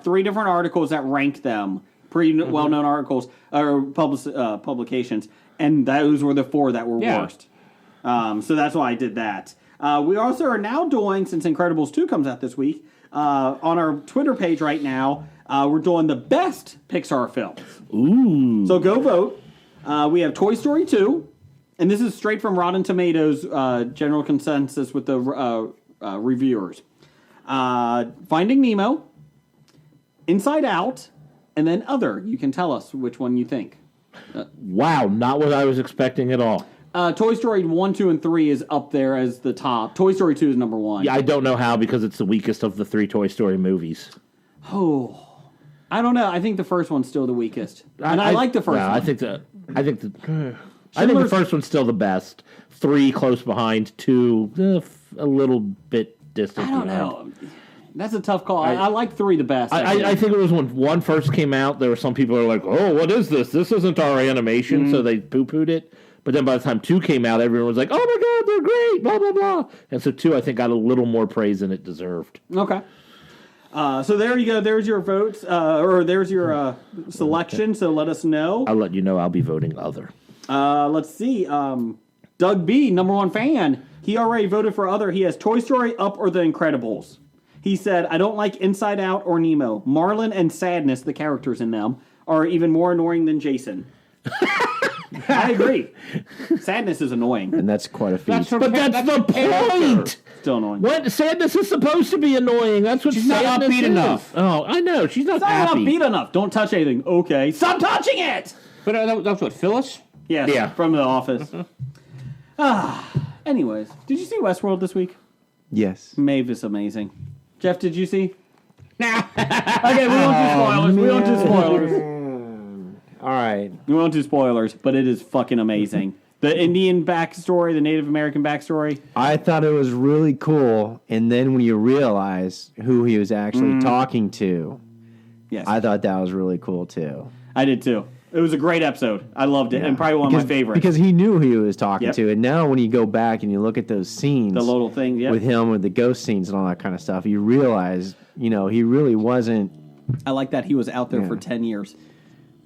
3 different articles that ranked them, pretty well-known articles or publications, and those were the 4 that were worst. So that's why I did that. We also are now doing, since Incredibles 2 comes out this week, on our Twitter page right now, we're doing the best Pixar films. Ooh. So go vote. We have Toy Story 2, and this is straight from Rotten Tomatoes general consensus with the reviewers. Finding Nemo, Inside Out, and then Other. You can tell us which one you think. Wow, not what I was expecting at all. Toy Story 1, 2, and 3 is up there as the top. Toy Story 2 is number 1. Yeah, I don't know how because it's the weakest of the 3 Toy Story movies. Oh, I don't know. I think the first one's still the weakest, and I like the first one. I think the first one's still the best. 3 close behind. 2 a little bit distant. I don't know. That's a tough call. I like 3 the best. I think it was when 1 first came out. There were some people who were like, "Oh, what is this? This isn't our animation," so they poo-pooed it. But then by the time 2 came out, everyone was like, "Oh my God, they're great!" Blah blah blah. And so 2, I think, got a little more praise than it deserved. Okay. So there you go. There's your votes, or there's your selection. So let us know. I'll let you know. I'll be voting Other. Let's see. Doug B, number 1 fan. He already voted for Other. He has Toy Story, Up, or The Incredibles. He said, "I don't like Inside Out or Nemo. Marlin and Sadness, the characters in them, are even more annoying than Jason." I agree. Sadness is annoying. And that's quite a feat. But that's the point. Still annoying. What Sadness is supposed to be annoying. That's what She's not sadness upbeat is. enough. Oh, I know. She's not It's not happy. upbeat enough. Don't touch anything. Okay. Stop touching it! But that's what, Phyllis? Yes, Yeah. from The Office. Anyways, did you see Westworld this week? Yes. Maeve is amazing. Jeff, did you see? Nah. Okay, we won't do spoilers. We won't do spoilers. All right. We won't do spoilers, but it is fucking amazing. The Indian backstory, the Native American backstory. I thought it was really cool, and then when you realize who he was actually talking to, Yes. I thought that was really cool too. I did too. It was a great episode. I loved it, and probably one of my favorites. Because he knew who he was talking Yep. to, and now when you go back and you look at those scenes, the little thing, with him, with the ghost scenes and all that kind of stuff, you realize, he really wasn't. I like that he was out there for 10 years.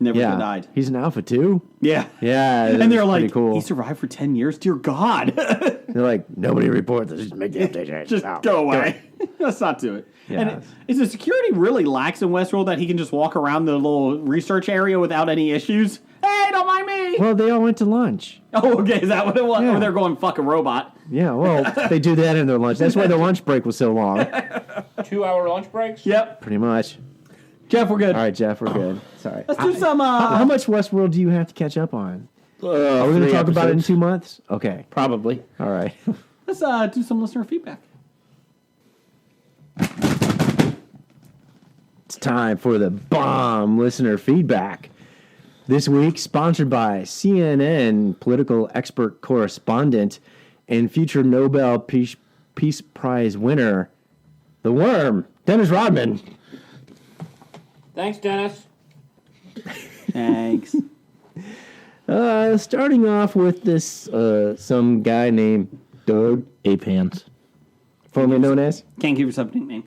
Never died. He's an alpha too. Yeah. Yeah. And they're like, cool. he survived for 10 years? Dear God. They're like, nobody reports this. Just make the update. Just go away. Let's not do it. Yeah. And is the security really lax in Westworld that he can just walk around the little research area without any issues? Hey, don't mind me. Well, they all went to lunch. Oh, okay. Is that what it was? Yeah. Or they're going, fuck a robot. Yeah, well, they do that in their lunch. That's why their lunch break was so long. 2-hour lunch breaks? Yep. Pretty much. Jeff, we're good. All right, Jeff, we're good. Sorry. Let's do some... How much Westworld do you have to catch up on? Are we going to talk about it in 2 months? Okay. Probably. All right. Let's do some listener feedback. It's time for the bomb listener feedback. This week, sponsored by CNN political expert correspondent and future Nobel Peace Prize winner, the Worm, Dennis Rodman. Thanks, Dennis. Thanks. Starting off with this, some guy named Doug, Ape hands. formerly known as. Can't give yourself a nickname.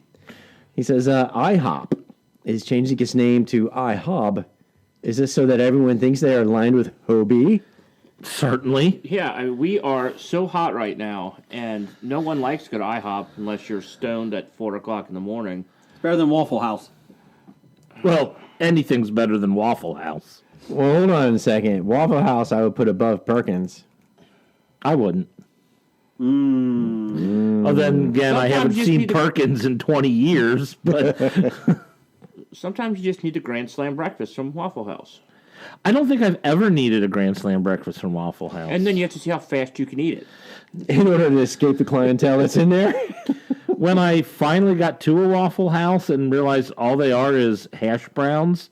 He says, IHOP is changing its name to IHOB. Is this so that everyone thinks they are aligned with Hobie? Certainly. Yeah, I mean, we are so hot right now, and no one likes to go to IHOP unless you're stoned at 4 o'clock in the morning. It's better than Waffle House. Well, anything's better than Waffle House. Well, hold on a second. Waffle House I would put above Perkins. I wouldn't. Well, then again, I Sometimes haven't you just seen need to- Perkins in 20 years, but Sometimes you just need a Grand Slam breakfast from Waffle House. I don't think I've ever needed a Grand Slam breakfast from Waffle House. And then you have to see how fast you can eat it. In order to escape the clientele that's in there. when I finally got to a Waffle House and realized all they are is hash browns,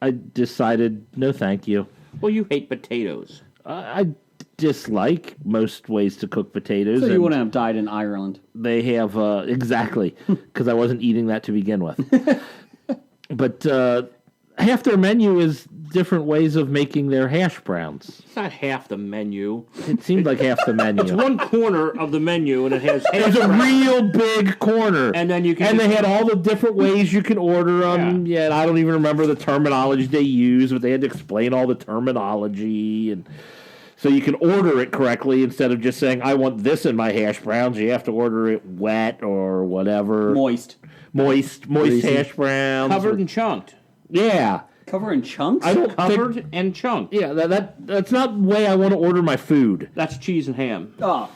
I decided, no thank you. Well, you hate potatoes. I dislike most ways to cook potatoes. So you and wouldn't have died in Ireland. They have, exactly, because I wasn't eating that to begin with. But half their menu is different ways of making their hash browns. It's not half the menu. It seemed like half the menu. It's one corner of the menu, and it has hash It's a browns. real big corner. And then you can And just- they had all the different ways you can order them. Yeah, and I don't even remember the terminology they use, but they had to explain all the terminology. And so you can order it correctly instead of just saying, I want this in my hash browns. You have to order it wet or whatever. Moist. Moist hash browns. Covered and chunked. Yeah. Cover in chunks? I don't Covered think... and chunked. Yeah, that's not the way I want to order my food. That's cheese and ham. Oh.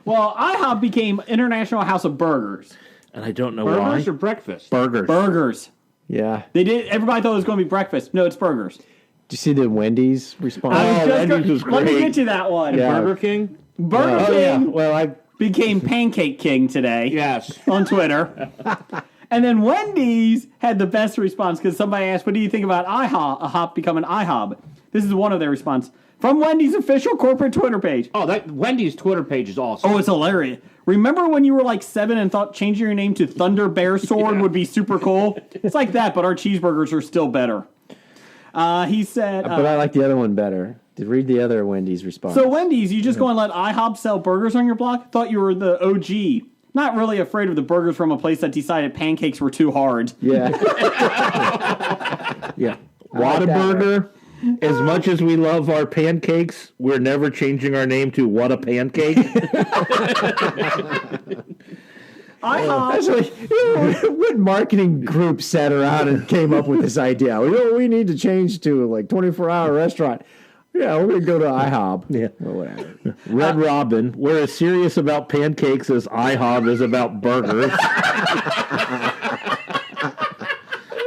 Well, IHOP became International House of Burgers. And I don't know Burgers why. or breakfast? Burgers. Burgers. Yeah. They did. Everybody thought it was going to be breakfast. No, it's burgers. Did you see the Wendy's response? I was just Wendy's was let me great. get you that one. Yeah. Burger King? Burger Oh, yeah. King Well, I became Pancake King today Yes. on Twitter. And then Wendy's had the best response because somebody asked, what do you think about IHOP becoming IHOB? This is one of their response. From Wendy's official corporate Twitter page. Oh, that Wendy's Twitter page is awesome. Oh, it's hilarious. Remember when you were like 7 and thought changing your name to Thunder Bear Sword would be super cool? It's like that, but our cheeseburgers are still better. He said... but I like the other one better. To read the other Wendy's response. So Wendy's, you just go and let IHOP sell burgers on your block? Thought you were the OG. Not really afraid of the burgers from a place that decided pancakes were too hard. Yeah. Yeah. like that Whataburger, as much as we love our pancakes, we're never changing our name to What a Pancake. IHOP. Actually, what marketing group sat around and came up with this idea? We need to change to like 24-hour restaurant. Yeah, we're going to go to IHOP. Yeah. Or whatever. Red Robin, we're as serious about pancakes as IHOB is about burgers.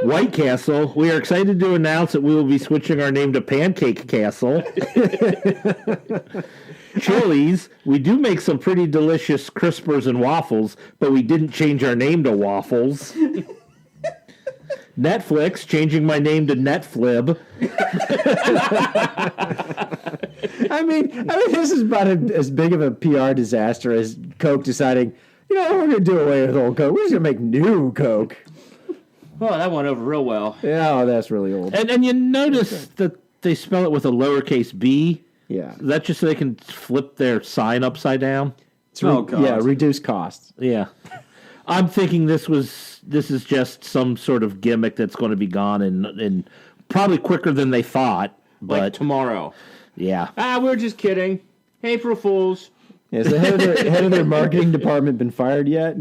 White Castle, we are excited to announce that we will be switching our name to Pancake Castle. Chili's, we do make some pretty delicious crispers and waffles, but we didn't change our name to Waffles. Netflix, changing my name to Netflib. I mean, this is about as big of a PR disaster as Coke deciding, we're going to do away with old Coke. We're just going to make new Coke. Oh, that went over real well. Yeah, oh, that's really old. And you notice that they spell it with a lowercase b. Yeah. Is that just so they can flip their sign upside down? God. Yeah, reduce costs. Yeah. I'm thinking this is just some sort of gimmick that's going to be gone in probably quicker than they thought. But Like tomorrow. yeah. We're just kidding. April Fools. Has the head of their marketing department been fired yet?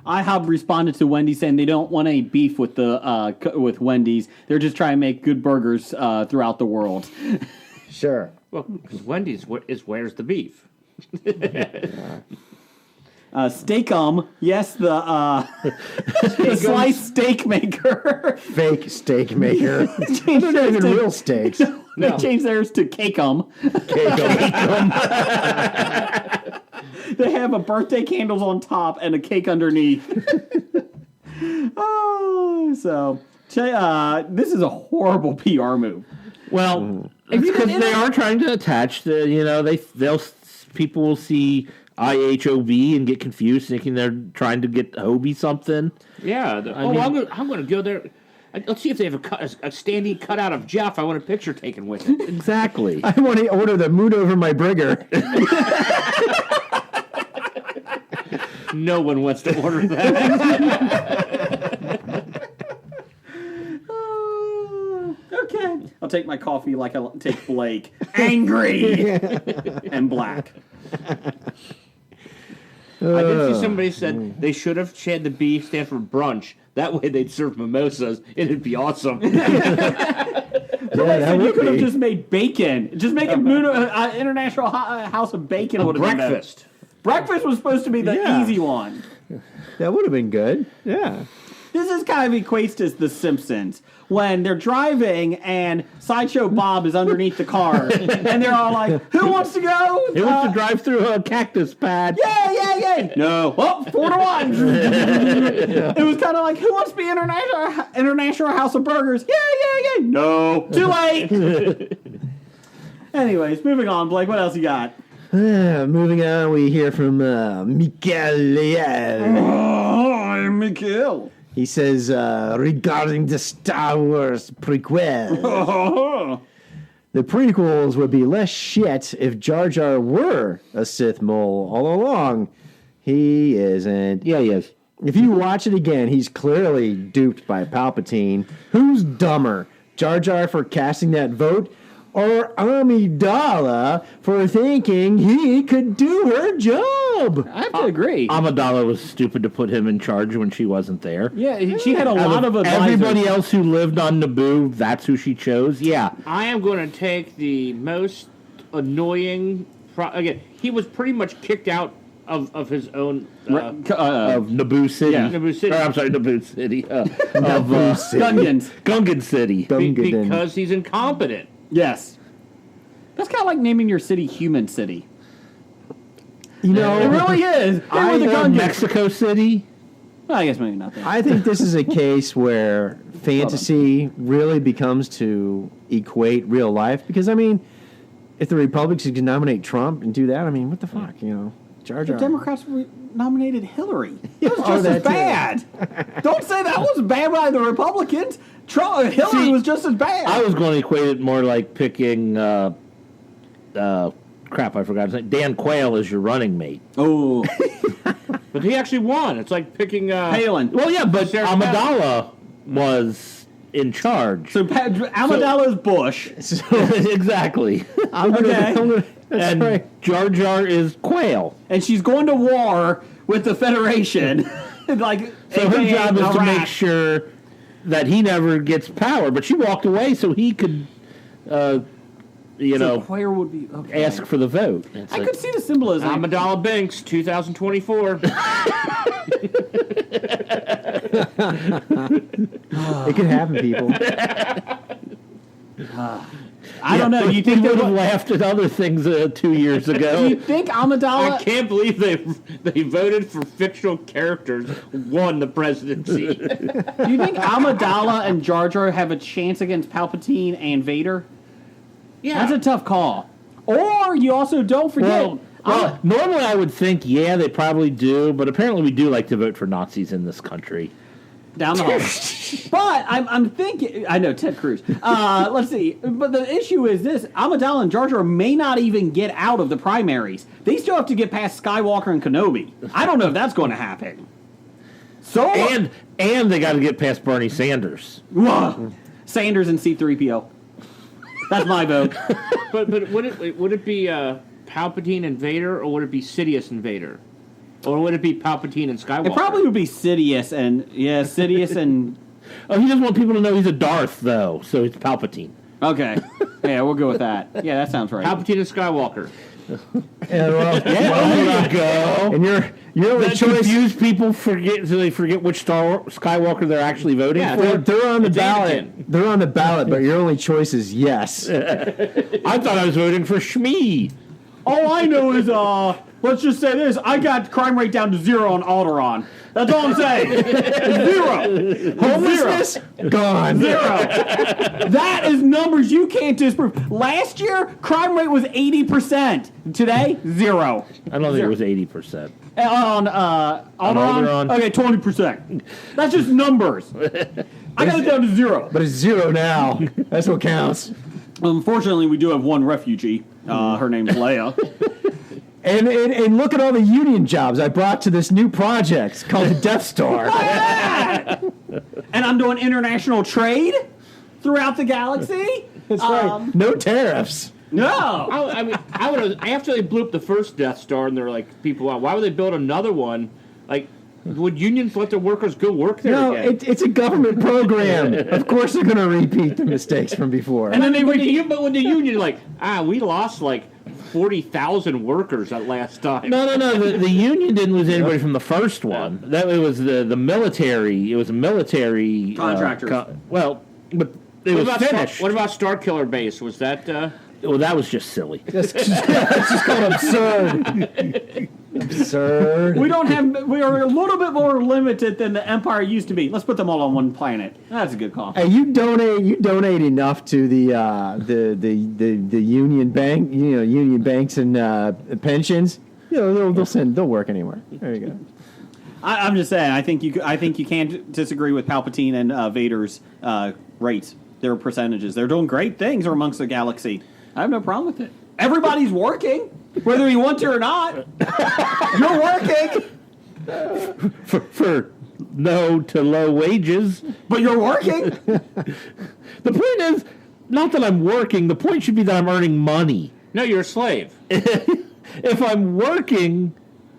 IHOP responded to Wendy's saying they don't want any beef with with Wendy's. They're just trying to make good burgers throughout the world. Sure. Well, because Wendy's where's the beef? Steakum, yes, the sliced steak maker. Fake steak maker. They're not even real steaks. They changed theirs to Cake'em. They have a birthday candles on top and a cake underneath. This is a horrible PR move. Well, it's because they are trying to attach people will see IHOB and get confused, thinking they're trying to get Hobie something. Yeah. I'm going to go there. Let's see if they have a standing cutout of Jeff. I want a picture taken with it. Exactly. I want to order the mood over my brigger. No one wants to order that. Okay. I'll take my coffee like I take Blake. Angry and black. I did see somebody said they should have had the B stand for brunch. That way they'd serve mimosas. It'd be awesome. You could have just made bacon. Just make a International House of Bacon. Would have been breakfast. Breakfast was supposed to be the easy one. That would have been good. Yeah. This is kind of equates to The Simpsons when they're driving and Sideshow Bob is underneath the car and they're all like, "Who wants to go? Who wants to drive through a cactus pad?" Yeah. No. Oh, 4-1. It was kind of like, "Who wants to be International House of Burgers?" Yeah. No. Too late. Anyways, moving on, Blake. What else you got? Moving on, we hear from Mikael. Hi, Mikhail. He says, regarding the Star Wars prequel, the prequels would be less shit if Jar Jar were a Sith mole all along. He isn't. Yeah, he is. If you watch it again, he's clearly duped by Palpatine. Who's dumber, Jar Jar for casting that vote, or Amidala for thinking he could do her job? I have to agree. Amidala was stupid to put him in charge when she wasn't there. Yeah, she had a lot of advisors. Everybody else who lived on Naboo, that's who she chose. Yeah. I am going to take the most annoying... Again, he was pretty much kicked out of his own... of Naboo City. Yeah, Naboo City. I'm sorry, Naboo City. Gungan City. Because he's incompetent. Yes. That's kind of like naming your city Human City. You know, it really is. Mexico City. Well, I guess maybe not that. I think this is a case where fantasy really becomes to equate real life. Because, I mean, if the Republicans can nominate Trump and do that, I mean, what the fuck, you know? Jar Jar. The Democrats nominated Hillary. It was just as bad. Don't say that was bad by the Republicans. Hillary was just as bad. I was going to equate it more like picking, I forgot his name. Dan Quayle as your running mate. Oh. But he actually won. It's like picking... Palin. Well, yeah, but Amidala was in charge. So Amidala's Bush. Exactly. Jar Jar is Quayle. And she's going to war with the Federation. So her job is to make sure that he never gets power. But she walked away so he could, Quayle would be ask for the vote. I could see the symbolism. Amidala Banks, 2024. It can happen, people. I don't know. You think they would have laughed at other things 2 years ago? Do you think Amidala... I can't believe they voted for fictional characters, won the presidency. Do you think Amidala and Jar Jar have a chance against Palpatine and Vader? Yeah. That's a tough call. Or you also don't forget... Well, normally I would think, yeah, they probably do, but apparently we do like to vote for Nazis in this country. down the hall. But I'm thinking, I know, Ted Cruz. Let's see. But the issue is this: Amidala and Jar Jar may not even get out of the primaries. They still have to get past Skywalker and Kenobi. I don't know if that's going to happen. So And they got to get past Bernie Sanders. Sanders and C-3PO. That's my vote. But would it be Palpatine and Vader, or would it be Sidious and Vader? Or would it be Palpatine and Skywalker? It probably would be Sidious and Oh, he doesn't want people to know he's a Darth, though, so it's Palpatine. Okay. Yeah, we'll go with that. Yeah, that sounds right. Palpatine and Skywalker. There you go. And your only That choice. confuse people so they forget which Skywalker they're actually voting for. They're on the It's ballot. Anakin. They're on the ballot, but your only choice is yes. I thought I was voting for Shmi. All I know is, let's just say this: I got crime rate down to 0 on Alderaan. That's all I'm saying. It's 0. Homelessness gone. 0. That is numbers you can't disprove. Last year, crime rate was 80%. Today, 0. I don't think it was 80%. On Alderaan? Alderaan. Okay, 20%. That's just numbers. I got it down to 0. But it's 0 now. That's what counts. Unfortunately, we do have one refugee. Her name's Leia. And look at all the union jobs I brought to this new project called the Death Star. And I'm doing international trade throughout the galaxy. That's right. No tariffs. No. I mean, I would have, after they blew up the first Death Star, and they're like, people, why would they build another one? Like, would unions let their workers go work there No, again? it's a government program. Of course they're going to repeat the mistakes from before. And then they but repeat. but when the union, like, we lost like 40,000 workers that last time. No. The union didn't lose anybody from the first one. That it was the military. It was a military Contractors. But it was finished. What about Star Killer Base? Was that? Well, that was just silly. That's just called absurd. Absurd. We are a little bit more limited than the Empire used to be. Let's put them all on one planet. That's a good call. Hey, you donate enough to the union bank, union banks and pensions. They'll work anywhere. There you go. I'm just saying. I think you can't disagree with Palpatine and Vader's rates, their percentages. They're doing great things amongst the galaxy. I have no problem with it. Everybody's working, whether you want to or not. You're working, for no to low wages. but you're working. The point is not that I'm working. The point should be that I'm earning money. No, you're a slave. If I'm working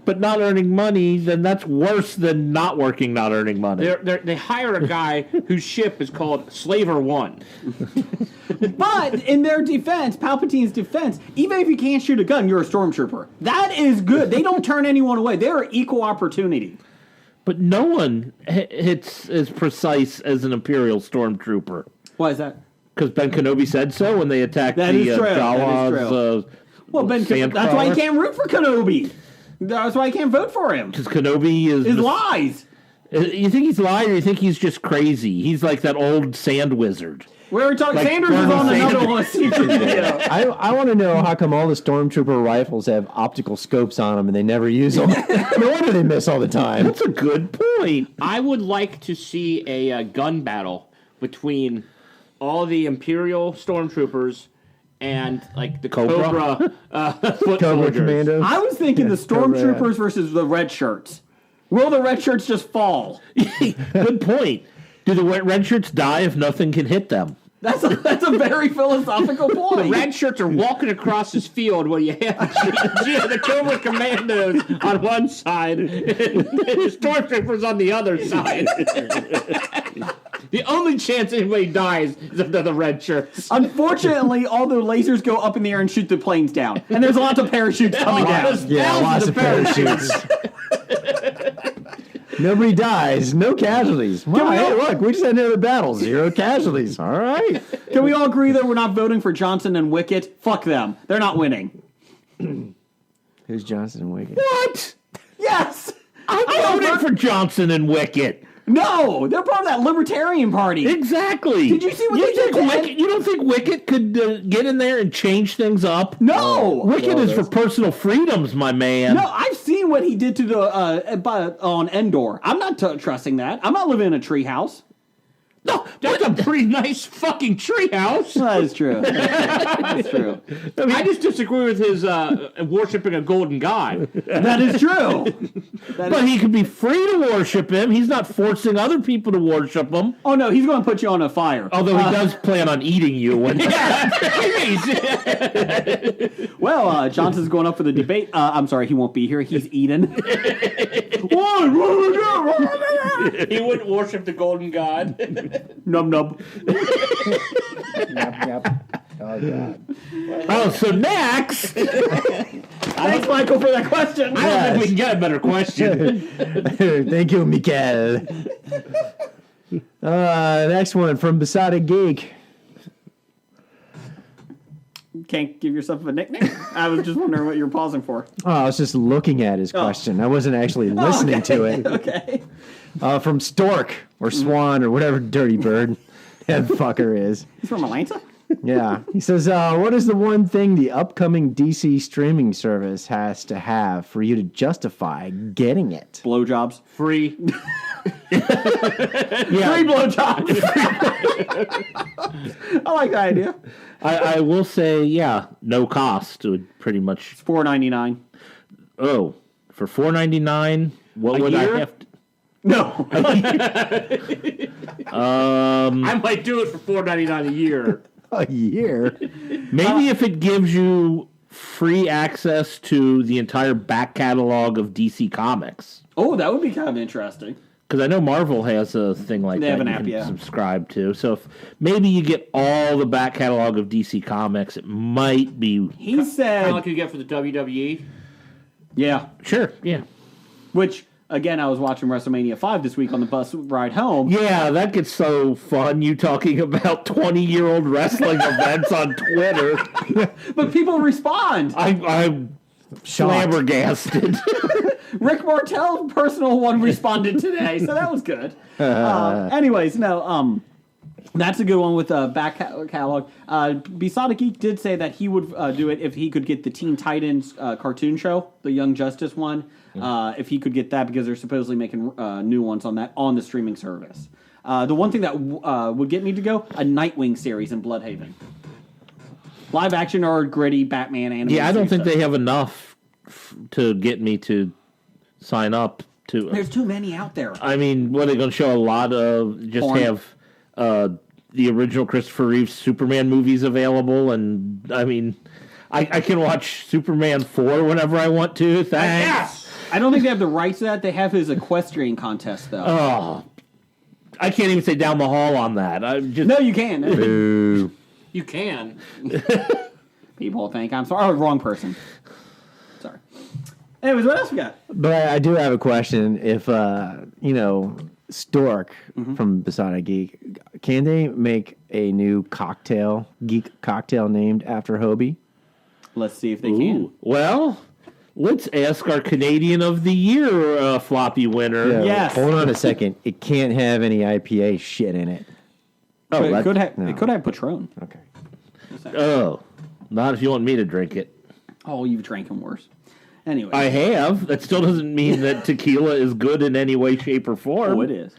but not earning money, then that's worse than not working, not earning money. They hire a guy whose ship is called Slaver One. But in their defense, Palpatine's defense, even if you can't shoot a gun, you're a stormtrooper. That is good. They don't turn anyone away. They are equal opportunity. But no one hits as precise as an Imperial stormtrooper. Why is that? Because Ben Kenobi said so when they attacked That the is true. That is Jawas. Well, that's why you can't root for Kenobi. That's why I can't vote for him. Because Kenobi is His lies. You think he's lying, or you think he's just crazy? He's like that old sand wizard. We were talking. Like Sanders is Bernie on another Sanders. list. I want to know how come all the stormtrooper rifles have optical scopes on them and they never use them. No wonder they miss all the time. That's a good point. I would like to see a gun battle between all the Imperial stormtroopers and like the Cobra? foot Cobra soldiers. Commandos. I was thinking the stormtroopers versus the red shirts. Will the red shirts just fall? Good point. Do the red shirts die if nothing can hit them? That's a very philosophical The point. red shirts are walking across this field where you have the Cobra Commandos on one side and the stormtroopers on the other side. The only chance anybody dies is if they're the red shirts. Unfortunately, all the lasers go up in the air and shoot the planes down, and there's lots of parachutes coming down. Yeah, lots of parachutes. Nobody dies. No casualties. Wow, we hey, all- look, we just had another battle. 0 casualties. All right. Can we all agree that we're not voting for Johnson and Wicket? Fuck them. They're not winning. Who's Johnson and Wiggins? What? Yes! I'm voting for Johnson and Wicket. No! They're part of that Libertarian Party. Exactly. Did you see what they did to Ed? You don't think Wicket could get in there and change things up? No! Wicket is for personal freedoms, my man. No, I've seen seen what he did to the on Endor. I'm not trusting that. I'm not living in a treehouse. No, that's a pretty nice fucking treehouse. That is true. That's true. I just disagree with his worshiping a golden god. That is true. But he could be free to worship him. He's not forcing other people to worship him. Oh no, he's going to put you on a fire. Although he does plan on eating you when. Well, Johnson's going up for the debate. I'm sorry, he won't be here. He's eating. He wouldn't worship the golden god. Nub nub. Yep. Oh god. Oh, so next. Thanks, Michael, for that question. I don't think we can get a better question. Thank you, Mikael. Next one from Besotted Geek. Can't give yourself a nickname? I was just wondering what you were pausing for. Oh, I was just looking at his question. I wasn't actually listening to it. Okay. From Stork or Swan or whatever dirty bird that fucker is. He's from Atlanta? Yeah. He says, what is the one thing the upcoming DC streaming service has to have for you to justify getting it? Blowjobs. Free. Free blowjobs. I like that idea. I will say, yeah, no cost would pretty much. $4.99. Oh, for $4.99, what would year? I have to? No. I might do it for $4.99 a year. A year? Maybe if it gives you free access to the entire back catalog of DC Comics. Oh, that would be kind of interesting. Because I know Marvel has a thing like They that have an you app, can yeah. subscribe to. So if maybe you get all the back catalog of DC Comics, it might be... He Kind said... of like you get for the WWE. Yeah. Sure, yeah. Which, again, I was watching WrestleMania 5 this week on the bus ride home. Yeah, that gets so fun, you talking about 20-year-old wrestling events on Twitter. But people respond. I'm flabbergasted. Rick Martel's personal one responded today, so that was good. Anyways, no, that's a good one with back catalog. Besotted Geek did say that he would do it if he could get the Teen Titans cartoon show, the Young Justice one, if he could get that, because they're supposedly making new ones on that on the streaming service. The one thing that would get me to go, a Nightwing series in Bloodhaven. Live action or gritty Batman animated. Yeah, I don't think stuff. they have enough to get me to sign up to. There's too many out there. I mean, what are they going to show? A lot of just Porn. have the original Christopher Reeves Superman movies available, and I mean, I can watch Superman 4 whenever I want to. Thanks. Yes! I don't think they have the rights to that. They have his equestrian contest, though. Oh, I can't even say down the hall on that. I just No, you can. Boo. You can. People think I'm sorry. Oh, wrong person. Sorry. Anyways, what else we got? But I do have a question. If, Stork from Besotted Geek, can they make a new geek cocktail named after Hobie? Let's see if they can. Well, let's ask our Canadian of the Year floppy winner. Yeah, Yes. Hold on a second. It can't have any IPA shit in it. But it that- could have. no. It could have Patron. Okay. Oh, not if you want me to drink it. Oh, you've drank them worse. Anyway. I have. That still doesn't mean that tequila is good in any way, shape, or form. Oh, it is.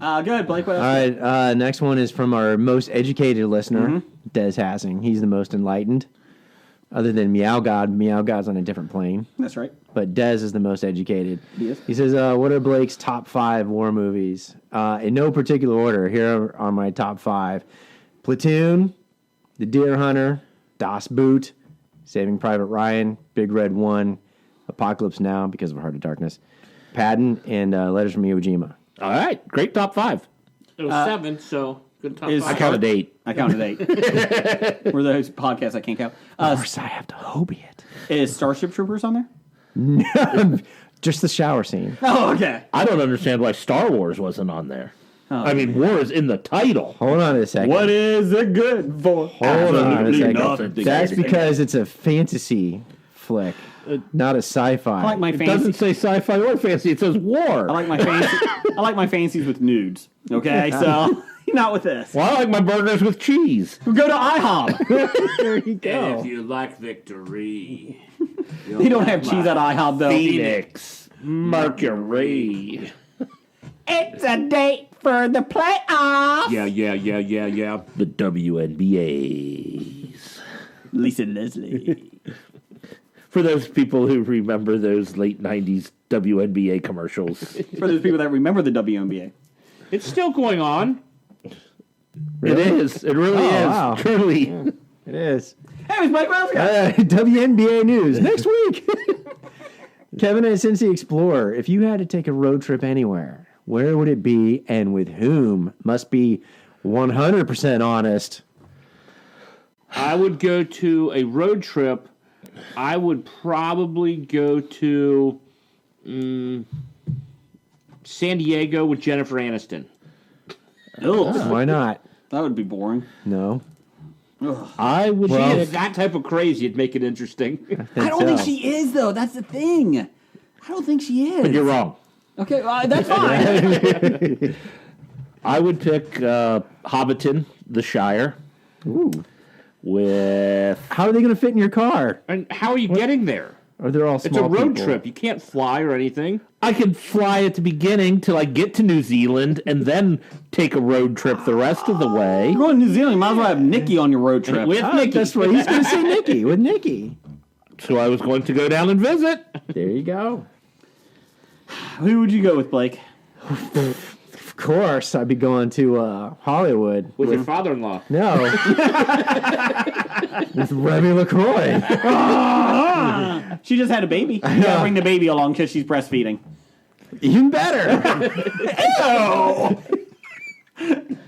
Go ahead, Blake. What All else? right. Next one is from our most educated listener, Des Hassing. He's the most enlightened. Other than Meow God. Meow God's on a different plane. That's right. But Des is the most educated. He is. He says, what are Blake's top 5 war movies? In no particular order, here are my top 5. Platoon, The Deer Hunter, Das Boot, Saving Private Ryan, Big Red 1, Apocalypse Now because of Heart of Darkness, Patton, and Letters from Iwo Jima. All right. Great top 5. It was 7, so good top is- I 5. counted 8. I counted 8. We're those podcasts I can't count. Of course, I have to Hobie it. Is Starship Troopers on there? Just the shower scene. Oh, okay. I don't understand why Star Wars wasn't on there. I mean, war is in the title. Hold on a second. What is it good for? Hold on a Absolutely second. nothing. That's because it's a fantasy flick, not a sci-fi. I like my It fancy. doesn't say sci-fi or fantasy. It says war. I like my fancy. I like my fancies with nudes. Okay, so Not with this. Well, I like my burgers with cheese. Go to IHOP. There you go. you like victory, They don't have cheese at IHOP, though. Phoenix. Mercury. It's a date for the playoffs. yeah. The WNBAs. Lisa Leslie. For those people who remember those late 90s WNBA commercials. For those people that remember the WNBA. It's still going on. It is. It really is. Wow. Truly. It is. Hey, it's Mike Wowska. WNBA news next week. Kevin and Cincy Explorer. If you had to take a road trip anywhere, where would it be and with whom? Must be 100% honest. I would go to a road trip. I would probably go to San Diego with Jennifer Aniston. Ugh. Why not? That would be boring. No. I would She pick- is that type of crazy. It'd make it interesting. I don't think she is, though. That's the thing. I don't think she is. You're wrong. Okay, that's fine. I would pick Hobbiton, the Shire. Ooh. With How are they going to fit in your car? And how are you getting there? Or they're all It's small a road people? trip. You can't fly or anything. I could fly at the beginning till I get to New Zealand and then take a road trip the rest of the way. You're going to New Zealand. You might as well have Nikki on your road trip. With Oh, Nikki. that's what he's going to say, Nikki, with Nikki. So I was going to go down and visit. There you go. Who would you go with, Blake? Of course, I'd be going to Hollywood. With your father-in-law. No. With Remy LaCroix. She just had a baby. You gotta bring the baby along because she's breastfeeding. Even better.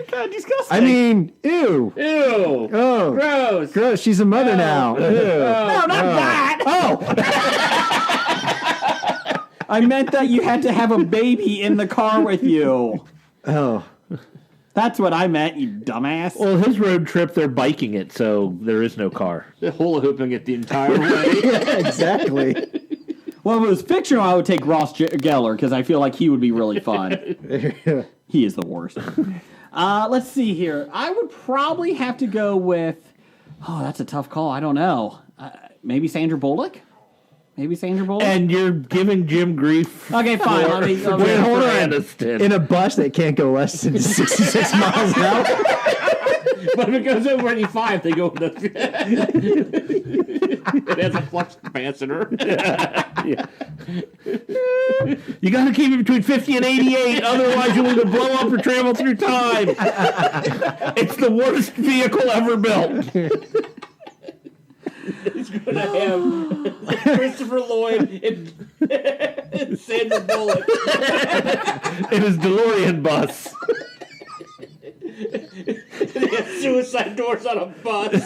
God, disgusting. I mean, ew. Ew. Oh, Gross. gross. She's a mother now. Ew. no, not that. Oh, I meant that you had to have a baby in the car with you. oh. That's what I meant, you dumbass. Well, his road trip, they're biking it, so there is no car. They're hula hooping it the entire way. Yeah, exactly. Well, if it was fictional, I would take Ross Geller because I feel like he would be really fun. He is the worst. Let's see here. I would probably have to go with... Oh, that's a tough call. I don't know. Maybe Sandra Bullock? And you're giving Jim grief. Okay, fine. Let me, Wait, hold on. Aniston. In a bus that can't go less than 66 miles an hour. But if it goes over 85, they go with the... It has a flux capacitor. You got to keep it between 50 and 88, otherwise you'll either blow up or travel through time. It's the worst vehicle ever built. He's going to have Christopher Lloyd and Sandra Bullock. In his DeLorean bus. They have suicide doors on a bus.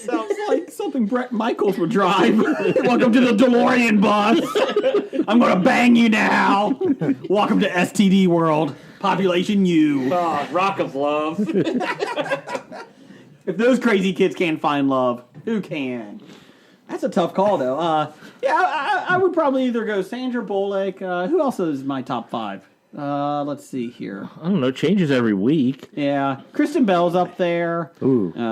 Sounds like something Brett Michaels would drive. Welcome to the DeLorean bus. I'm going to bang you now. Welcome to STD world. Population U. Oh, Rock of Love. If those crazy kids can't find love, who can? That's a tough call, though. I would probably either go Sandra Bullock. Who else is my top 5? Let's see here. I don't know, changes every week. Yeah, Kristen Bell's up there. Ooh. You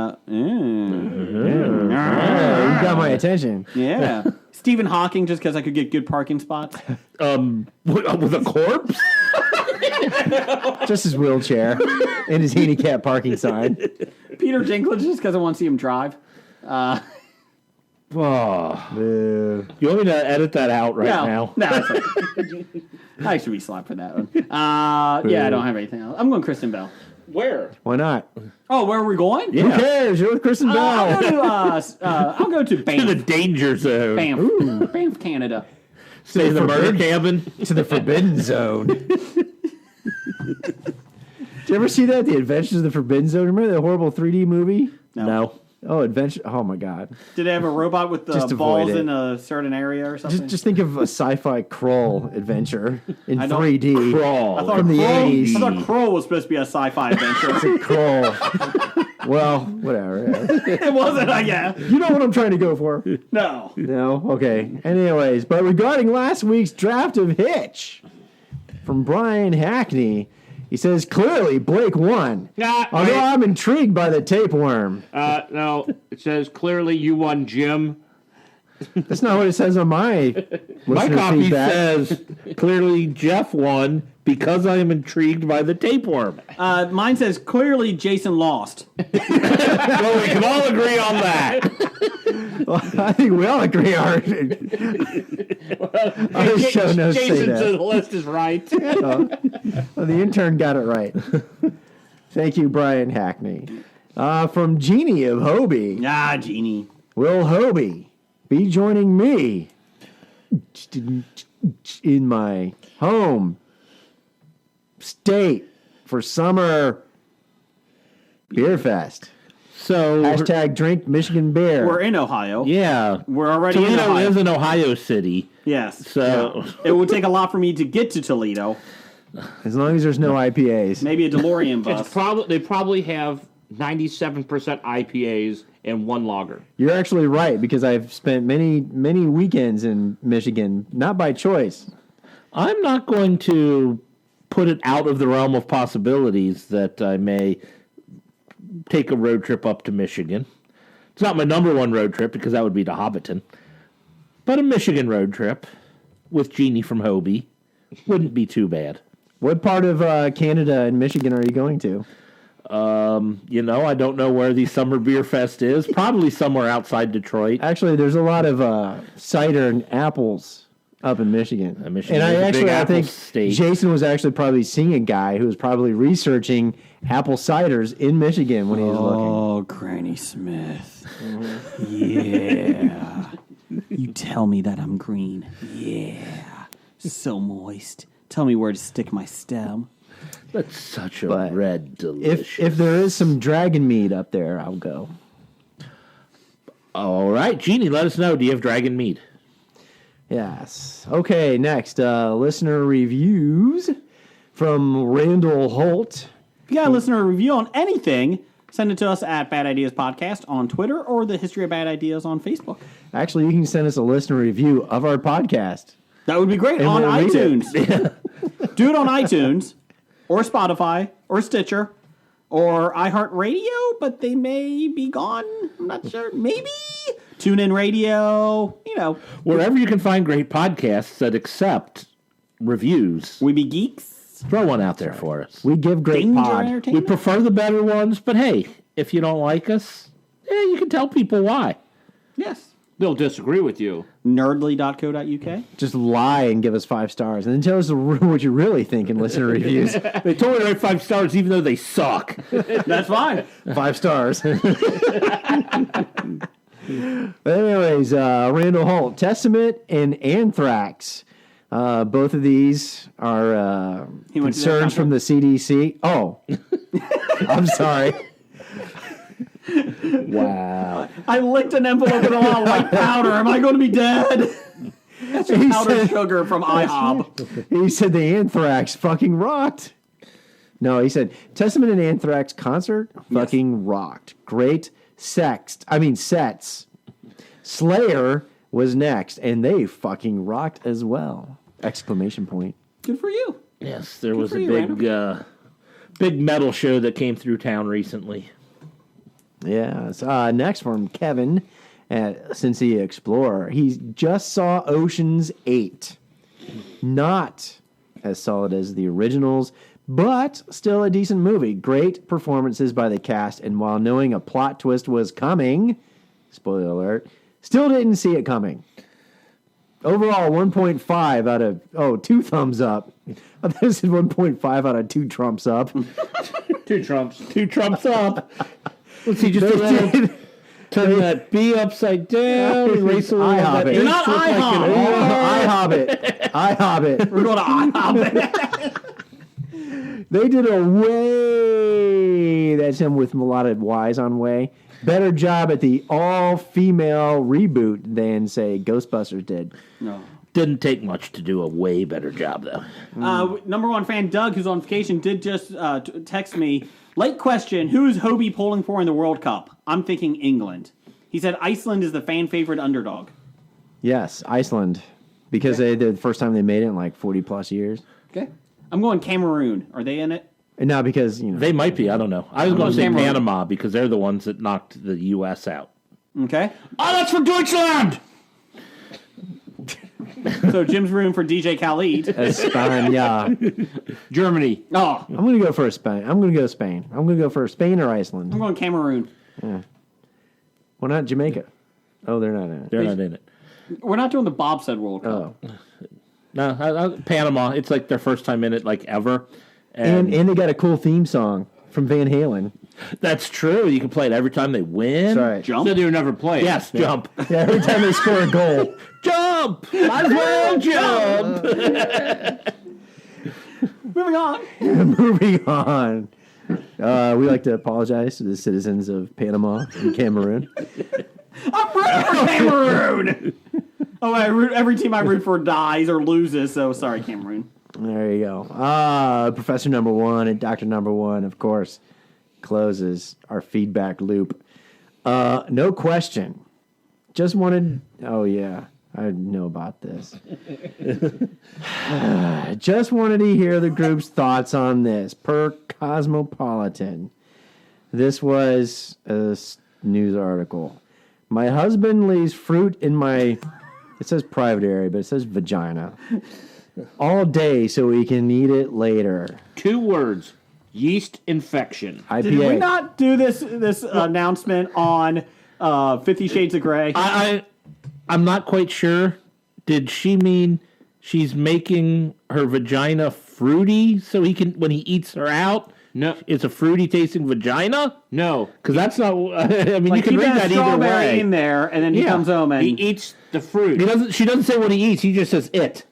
got my attention. Yeah. Stephen Hawking, just because I could get good parking spots. With a corpse? Just his wheelchair and his handicap parking sign. Peter Dinklage, just because I want to see him drive. Oh. Boo. You want me to edit that out right now? No, it's okay. I should be slapped for that one. Yeah, I don't have anything else. I'm going Kristen Bell. Where? Why not? Oh, where are we going? Who cares? You're with Kristen Bell. I'll go to To Banff. the danger zone. Banff. Banff, Canada. Stay in the murder cabin. To the Forbidden Zone. Did you ever see that? The Adventures of the Forbidden Zone? Remember that horrible 3D movie? No. Oh, Adventure. Oh, my God. Did they have a robot with Just avoid balls it. in a certain area or something? Just think of a sci-fi crawl adventure in I don't- 3D. Crawl. I thought from the Kroll- 80s. I thought Kroll was supposed to be a sci-fi adventure. Crawl. Well, whatever. Yeah. It wasn't, I guess. You know what I'm trying to go for. No. No? Okay. Anyways, but regarding last week's draft of Hitch from Brian Hackney, he He says, clearly, Blake won. Nah, Although wait. I'm intrigued by the tapeworm. No, it says clearly you won, Jim. That's not what it says on my My listener copy feedback. says clearly Jeff won because I am intrigued by the tapeworm. Mine says clearly Jason lost. Well, we can all agree on that. Well, I think we all agree our show notes say Jason's that. list is right. Well, the intern got it right. Thank you, Brian Hackney. From Jeannie of Hobie. Ah, Genie. Will Hobie be joining me in my home state for summer beer fest? So, Hashtag drink Michigan beer. We're in Ohio. yeah. We're already in Toledo Ohio. is in Ohio City. Yes. So, It would take a lot for me to get to Toledo. As long as there's no IPAs. Maybe a DeLorean bus. They probably have 97% IPAs and one lager. You're actually right, because I've spent many weekends in Michigan, not by choice. I'm not going to put it out of the realm of possibilities that I may take a road trip up to Michigan. It's not my number one road trip because that would be to Hobbiton. But a Michigan road trip with Jeannie from Hobie wouldn't be too bad. What part of Canada and Michigan are you going to? I don't know where the Summer Beer Fest is. Probably somewhere outside Detroit. Actually, there's a lot of cider and apples up in Michigan. Michigan and is a big I apple think state. Jason was actually probably seeing a guy who was probably researching apple ciders in Michigan when he was looking. Oh, Granny Smith. Yeah. You tell me that I'm green. Yeah. So moist. Tell me where to stick my stem. That's such a But red delicious. If there is some dragon meat up there, I'll go. All right, Jeannie, let us know. Do you have dragon mead? Yes. Okay, next. Listener reviews from Randall Holt. If you got a listener review on anything, send it to us at Bad Ideas Podcast on Twitter or the History of Bad Ideas on Facebook. Actually, you can send us a listener review of our podcast. That would be great And on we'll read it. iTunes. Do it on iTunes or Spotify or Stitcher or iHeartRadio, but they may be gone. I'm not sure. Maybe TuneIn Radio. Wherever you can find great podcasts that accept reviews, We Be Geeks. throw one out there for us. We give great Danger pod. We Entertainment. prefer the better ones, but hey, if you don't like us, you can tell people why. Yes. They'll disagree with you. Nerdly.co.uk. Just lie and give us 5 stars, and then tell us what you really think in listener reviews. They told me to write 5 stars even though they suck. That's fine. 5 stars. Anyways, Randall Holt, Testament and Anthrax. Both of these are He went to their concerns from the CDC. Oh, I'm sorry. Wow. I licked an envelope with a lot of white powder. Am I going to be dead? That's just He powdered said- sugar from IHOB. He said the Anthrax fucking rocked. No, he said Testament and Anthrax concert fucking rocked. Great sets. Slayer was next, and they fucking rocked as well. Exclamation point. Good for you. Yes, there was for a you, big metal show that came through town recently. Yes. Next from Kevin at Cincy Explorer. He just saw Ocean's 8. Not as solid as the originals, but still a decent movie. Great performances by the cast, and while knowing a plot twist was coming, spoiler alert, still didn't see it coming. Overall, 1.5 out of... 2 thumbs up. I thought it said 1.5 out of 2 trumps up. 2 Trumps. 2 trumps up. Let's see, just turn that B upside down, erase a little IHOB that it. H You're not look like an IHOB. O. IHOB. We're going to IHOB. They did a way. That's him with a lot of Y's on way. Better job at the all-female reboot than, say, Ghostbusters did. No. Didn't take much to do a way better job, though. Number one fan Doug, who's on vacation, did just text me. Late question, who is Hobie polling for in the World Cup? I'm thinking England. He said Iceland is the fan favorite underdog. Yes, Iceland. Because they the first time they made it in like 40-plus years. Okay. I'm going Cameroon. Are they in it? And now because, They might be. I don't know. I was going to say Cameroon. Panama because they're the ones that knocked the U.S. out. Okay. Oh, that's for Deutschland! So Jim's room for DJ Khaled. España. Germany. Oh, I'm going to go for Spain. I'm going to go Spain. I'm going to go for Spain or Iceland. I'm going Cameroon. Why not Jamaica? Oh, they're not in it. They're not in it. We're not doing the bobsled World Cup. Oh. No, Panama. It's like their first time in it, like ever. And they got a cool theme song from Van Halen. That's true. You can play it every time they win. That's right. Jump. So they would never play. Yes, jump. Yeah, every time they score a goal. Jump! Might as well jump! Moving on. Moving on. We like to apologize to the citizens of Panama and Cameroon. I'm rooting for Cameroon. Every team I root for dies or loses. So sorry, Cameroon. There you go. Professor number one and Doctor number one, of course, closes our feedback loop. No question. Just wanted. Oh yeah, I know about this. Just wanted to hear the group's thoughts on this. Per Cosmopolitan, this was a news article. My husband leaves fruit in my. It says private area, but it says vagina. All day so we can eat it later. 2 words. Yeast infection. IPA. Did we not do this announcement on 50 Shades of Grey? I'm not quite sure. Did she mean she's making her vagina fruity so he can, when he eats her out? No. It's a fruity tasting vagina? No. Because that's not. I mean, Like you can keep read that that either strawberry way. in there, and then he Yeah. comes home and He eats the fruit. She doesn't say what he eats. He just says it.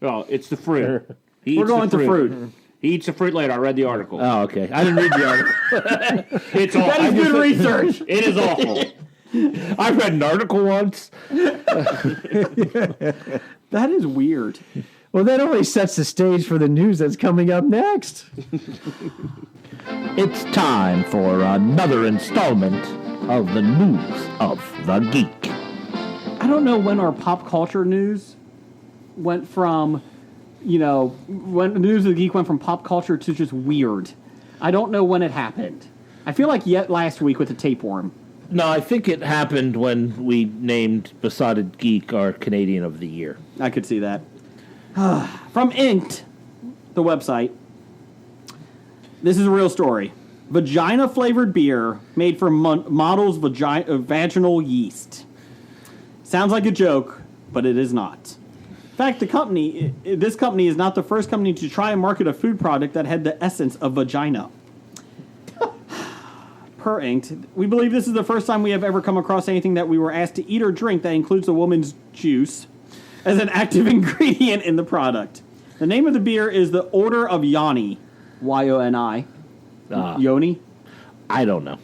Oh, it's the fruit. He we're eats the going to fruit. He eats the fruit later. I read the article. Oh, okay. I didn't read the article. It's awful. That is good research. It is awful. I read an article once. That is weird. Well, that only sets the stage for the news that's coming up next. It's time for another installment of the News of the Geek. I don't know when our pop culture news went from, when the news of the geek went from pop culture to just weird. I don't know when it happened. I feel like last week with the tapeworm. No, I think it happened when we named Besotted Geek our Canadian of the Year. I could see that. From Inked, the website. This is a real story. Vagina-flavored beer made from models' vaginal yeast. Sounds like a joke, but it is not. In fact, this company is not the first company to try and market a food product that had the essence of vagina. Per Inked, we believe this is the first time we have ever come across anything that we were asked to eat or drink that includes a woman's juice as an active ingredient in the product. The name of the beer is the Order of Yoni. Y-O-N-I. Yoni? I don't know.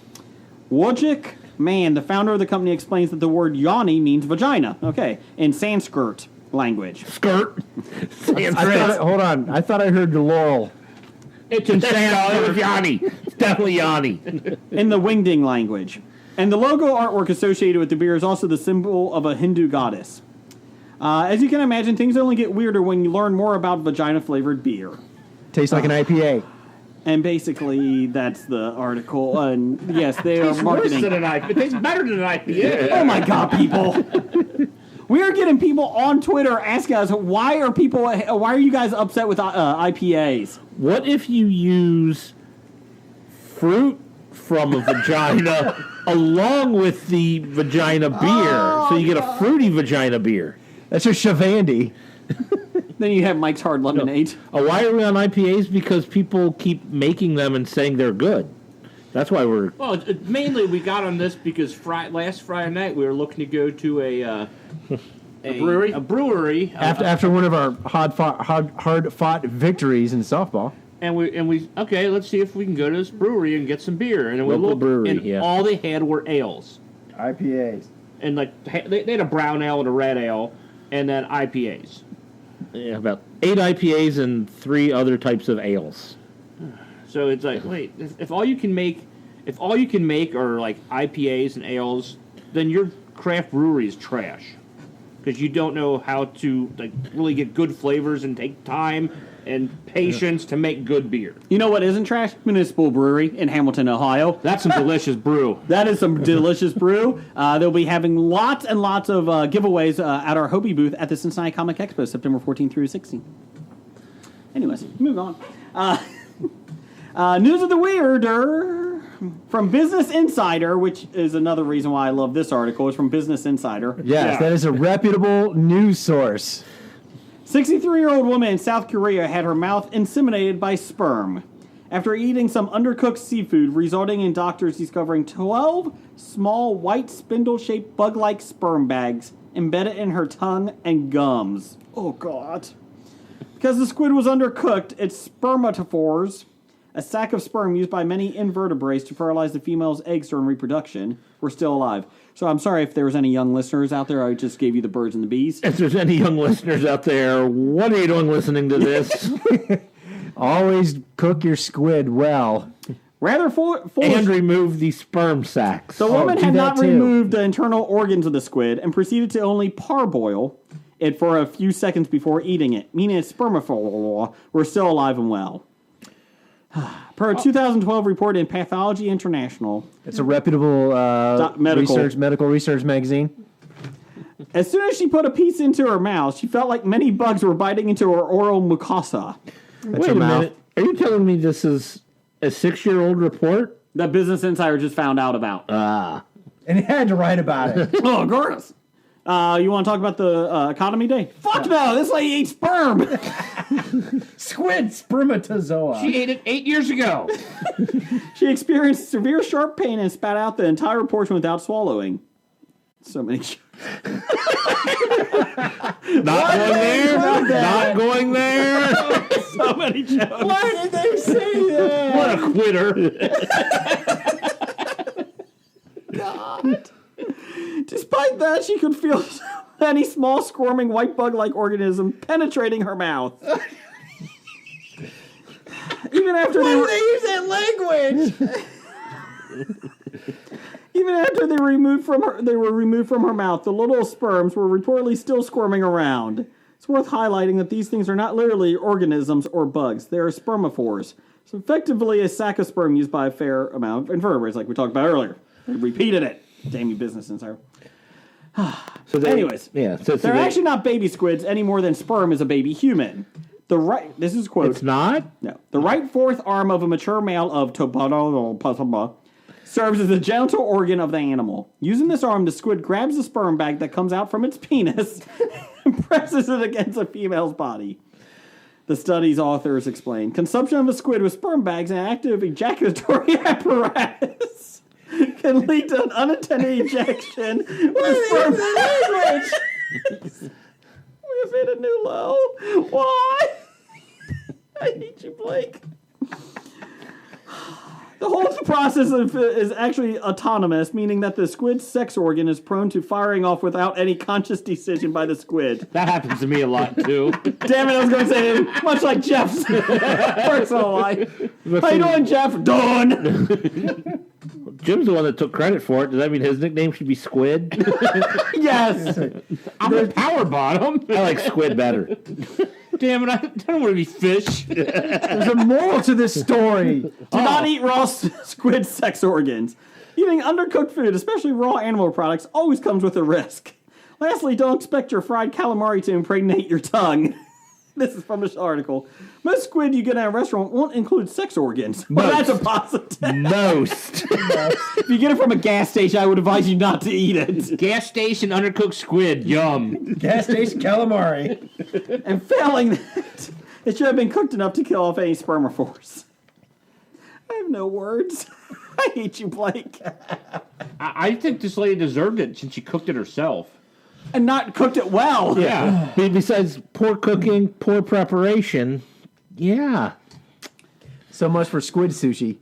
Wojcik Mann, the founder of the company, explains that the word yoni means vagina. Okay. In Sanskrit language. Skirt. Hold on. I thought I heard the Laurel. It's insane. It was Yanni. It's definitely Yanni. In the Wingding language. And the logo artwork associated with the beer is also the symbol of a Hindu goddess. As you can imagine, things only get weirder when you learn more about vagina-flavored beer. Tastes like an IPA. And basically, that's the article. And yes, they are Worse marketing. than an IPA. It tastes better than an IPA. Oh my God, people! We are getting people on Twitter asking us why are you guys upset with IPAs? What if you use fruit from a vagina along with the vagina beer, so you get a fruity vagina beer? That's a Shavandi. Then you have Mike's Hard Lemonade. Why are we on IPAs? Because people keep making them and saying they're good. That's why we're... Well, mainly we got on this because last Friday night we were looking to go to a brewery. A brewery. After one of our hard-fought victories in softball. And we okay, let's see if we can go to this brewery and get some beer. And then we Local looked, brewery, and yeah. all they had were ales. IPAs. And like they had a brown ale and a red ale, and then IPAs. Yeah, about 8 IPAs and 3 other types of ales. So it's like, wait, if all you can make are like IPAs and ales, then your craft brewery is trash. because you don't know how to like really get good flavors and take time and patience to make good beer. You know what isn't trash? Municipal Brewery in Hamilton, Ohio. That's some delicious brew. That is some delicious brew. They'll be having lots and lots of giveaways at our Hobie booth at the Cincinnati Comic Expo, September 14th through 16th. Anyways, move on. News of the weirder from Business Insider, which is another reason why I love this article. It's from Business Insider. Yes, that is a reputable news source. 63-year-old woman in South Korea had her mouth inseminated by sperm after eating some undercooked seafood, resulting in doctors discovering 12 small white spindle-shaped bug-like sperm bags embedded in her tongue and gums. Oh, God. Because the squid was undercooked, its spermatophores, a sac of sperm used by many invertebrates to fertilize the female's eggs during reproduction, were still alive. So I'm sorry if there was any young listeners out there. I just gave you the birds and the bees. If there's any young listeners out there, what are you doing listening to this? Always cook your squid well. Rather foolish. And remove the sperm sacs. The woman do had that not too. removed the internal organs of the squid and proceeded to only parboil it for a few seconds before eating it, meaning its spermatophores were still alive and well. Per a 2012 report in Pathology International, It's a reputable medical research magazine. as soon as she put a piece into her mouth, she felt like many bugs were biting into her oral mucosa. That's Wait her a mouth. minute. Are you telling me this is a 6-year-old report? That Business Insider just found out about. And he had to write about it. Oh, gross. You want to talk about the economy day? Fuck no, this lady ate sperm. Squid spermatozoa. She ate it 8 years ago. She experienced severe sharp pain and spat out the entire portion without swallowing. So many. Not going there. Not going there. So many jokes. Why did they say that? What a quitter. God. Despite that, she could feel any small squirming white bug-like organism penetrating her mouth. Even after Why did they use that language? Even after they were removed from her mouth, the little sperms were reportedly still squirming around. It's worth highlighting that these things are not literally organisms or bugs. They are spermophores. So effectively a sac of sperm used by a fair amount of invertebrates, like we talked about earlier. They repeated it. Damn you, Business Insider. Anyways, they're actually not baby squids any more than sperm is a baby human. This is a quote. It's not? No. The right fourth arm of a mature male of Tobata serves as the genital organ of the animal. Using this arm, the squid grabs the sperm bag that comes out from its penis and presses it against a female's body. The study's authors explain. Consumption of a squid with sperm bags and active ejaculatory apparatus can lead to an unintended ejection with a sperm language. We've hit a new low. Why? I hate you, Blake. The whole process is actually autonomous, meaning that the squid's sex organ is prone to firing off without any conscious decision by the squid. That happens to me a lot, too. Damn it, I was going to say, much like Jeff's personal life. How you doing, Jeff? Done. Jim's the one that took credit for it. Does that mean his nickname should be Squid? Yes. I'm a power bottom. I like Squid better. Damn it, I don't want to be fish. There's a moral to this story. Do not eat raw squid sex organs. Eating undercooked food, especially raw animal products, always comes with a risk. Lastly, don't expect your fried calamari to impregnate your tongue. This is from this article. Most squid you get at a restaurant won't include sex organs. Well, that's a positive. Most. If you get it from a gas station, I would advise you not to eat it. Gas station undercooked squid. Yum. Gas Station Calamari. And failing that, it should have been cooked enough to kill off any spermophores. I have no words. I hate you, Blake. I think this lady deserved it since she cooked it herself. And not cooked it well. Yeah. Besides poor cooking, poor preparation, yeah. So much for squid sushi.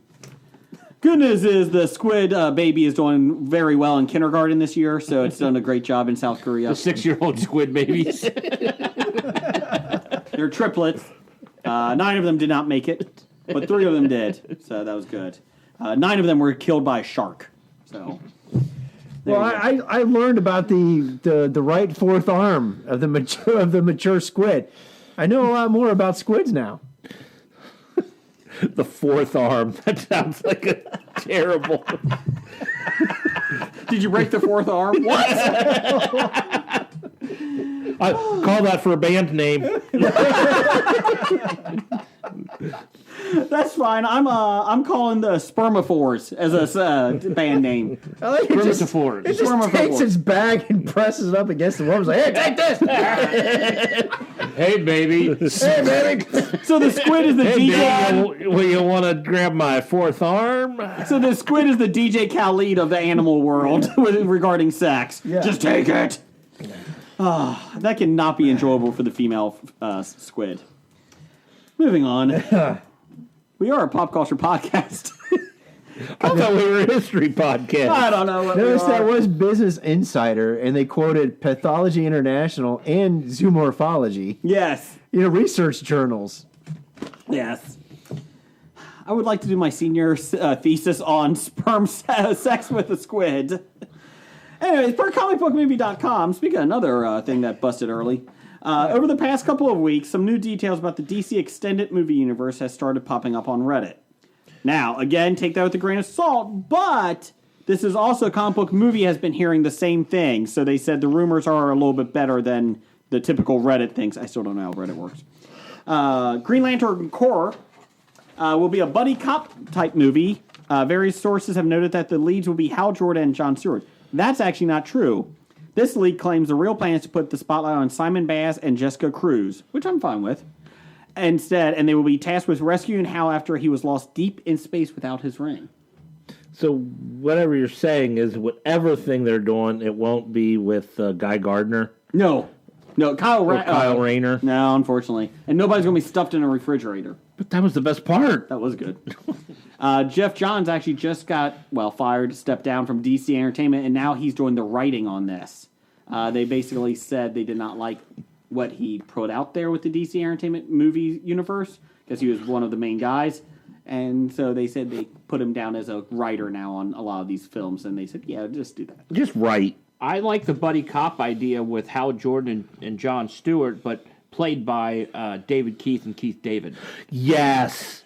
Good news is the squid baby is doing very well in kindergarten this year, so it's done a great job in South Korea. The 6-year-old squid babies. They're triplets. 9 of them did not make it, but 3 of them did, so that was good. 9 of them were killed by a shark. So Well, I learned about the right fourth arm of the mature squid. I know a lot more about squids now. The fourth arm. That sounds like a terrible. Did you break the fourth arm? What? I call that for a band name. That's fine. I'm calling the Spermaphores as a band name. I like it just takes its bag and presses it up against the wall. It's like, hey, take this! Hey, baby. Hey, baby! So the squid is the DJ. Well, you want to grab my fourth arm? So the squid is the DJ Khaled of the animal world regarding sex. Yeah. Just take it. That cannot be enjoyable for the female squid. Moving on. We are a pop culture podcast. I thought we were a history podcast. I don't know what Notice we are. that was Business Insider, and they quoted Pathology International and Zoomorphology. Yes. Research journals. Yes. I would like to do my senior thesis on sperm sex with a squid. Anyways, per comicbookmovie.com, speaking of another thing that busted early, over the past couple of weeks, some new details about the DC Extended Movie Universe has started popping up on Reddit. Now, again, take that with a grain of salt, but this is also Comic Book Movie has been hearing the same thing, so they said the rumors are a little bit better than the typical Reddit things. I still don't know how Reddit works. Green Lantern Corps will be a buddy cop type movie. Various sources have noted that the leads will be Hal Jordan and John Stewart. That's actually not true. This leak claims the real plan is to put the spotlight on Simon Bass and Jessica Cruz, which I'm fine with. Instead, and they will be tasked with rescuing Hal after he was lost deep in space without his ring. So whatever you're saying is whatever thing they're doing, it won't be with Guy Gardner. No, Kyle Rayner. No, unfortunately, and nobody's going to be stuffed in a refrigerator. But that was the best part. That was good. Jeff Johns actually just got, fired, stepped down from DC Entertainment, and now he's doing the writing on this. They basically said they did not like what he put out there with the DC Entertainment movie universe, because he was one of the main guys. And so they said they put him down as a writer now on a lot of these films, and they said, yeah, just do that. Just write. I like the buddy cop idea with Hal Jordan and John Stewart, but played by David Keith and Keith David. Yes.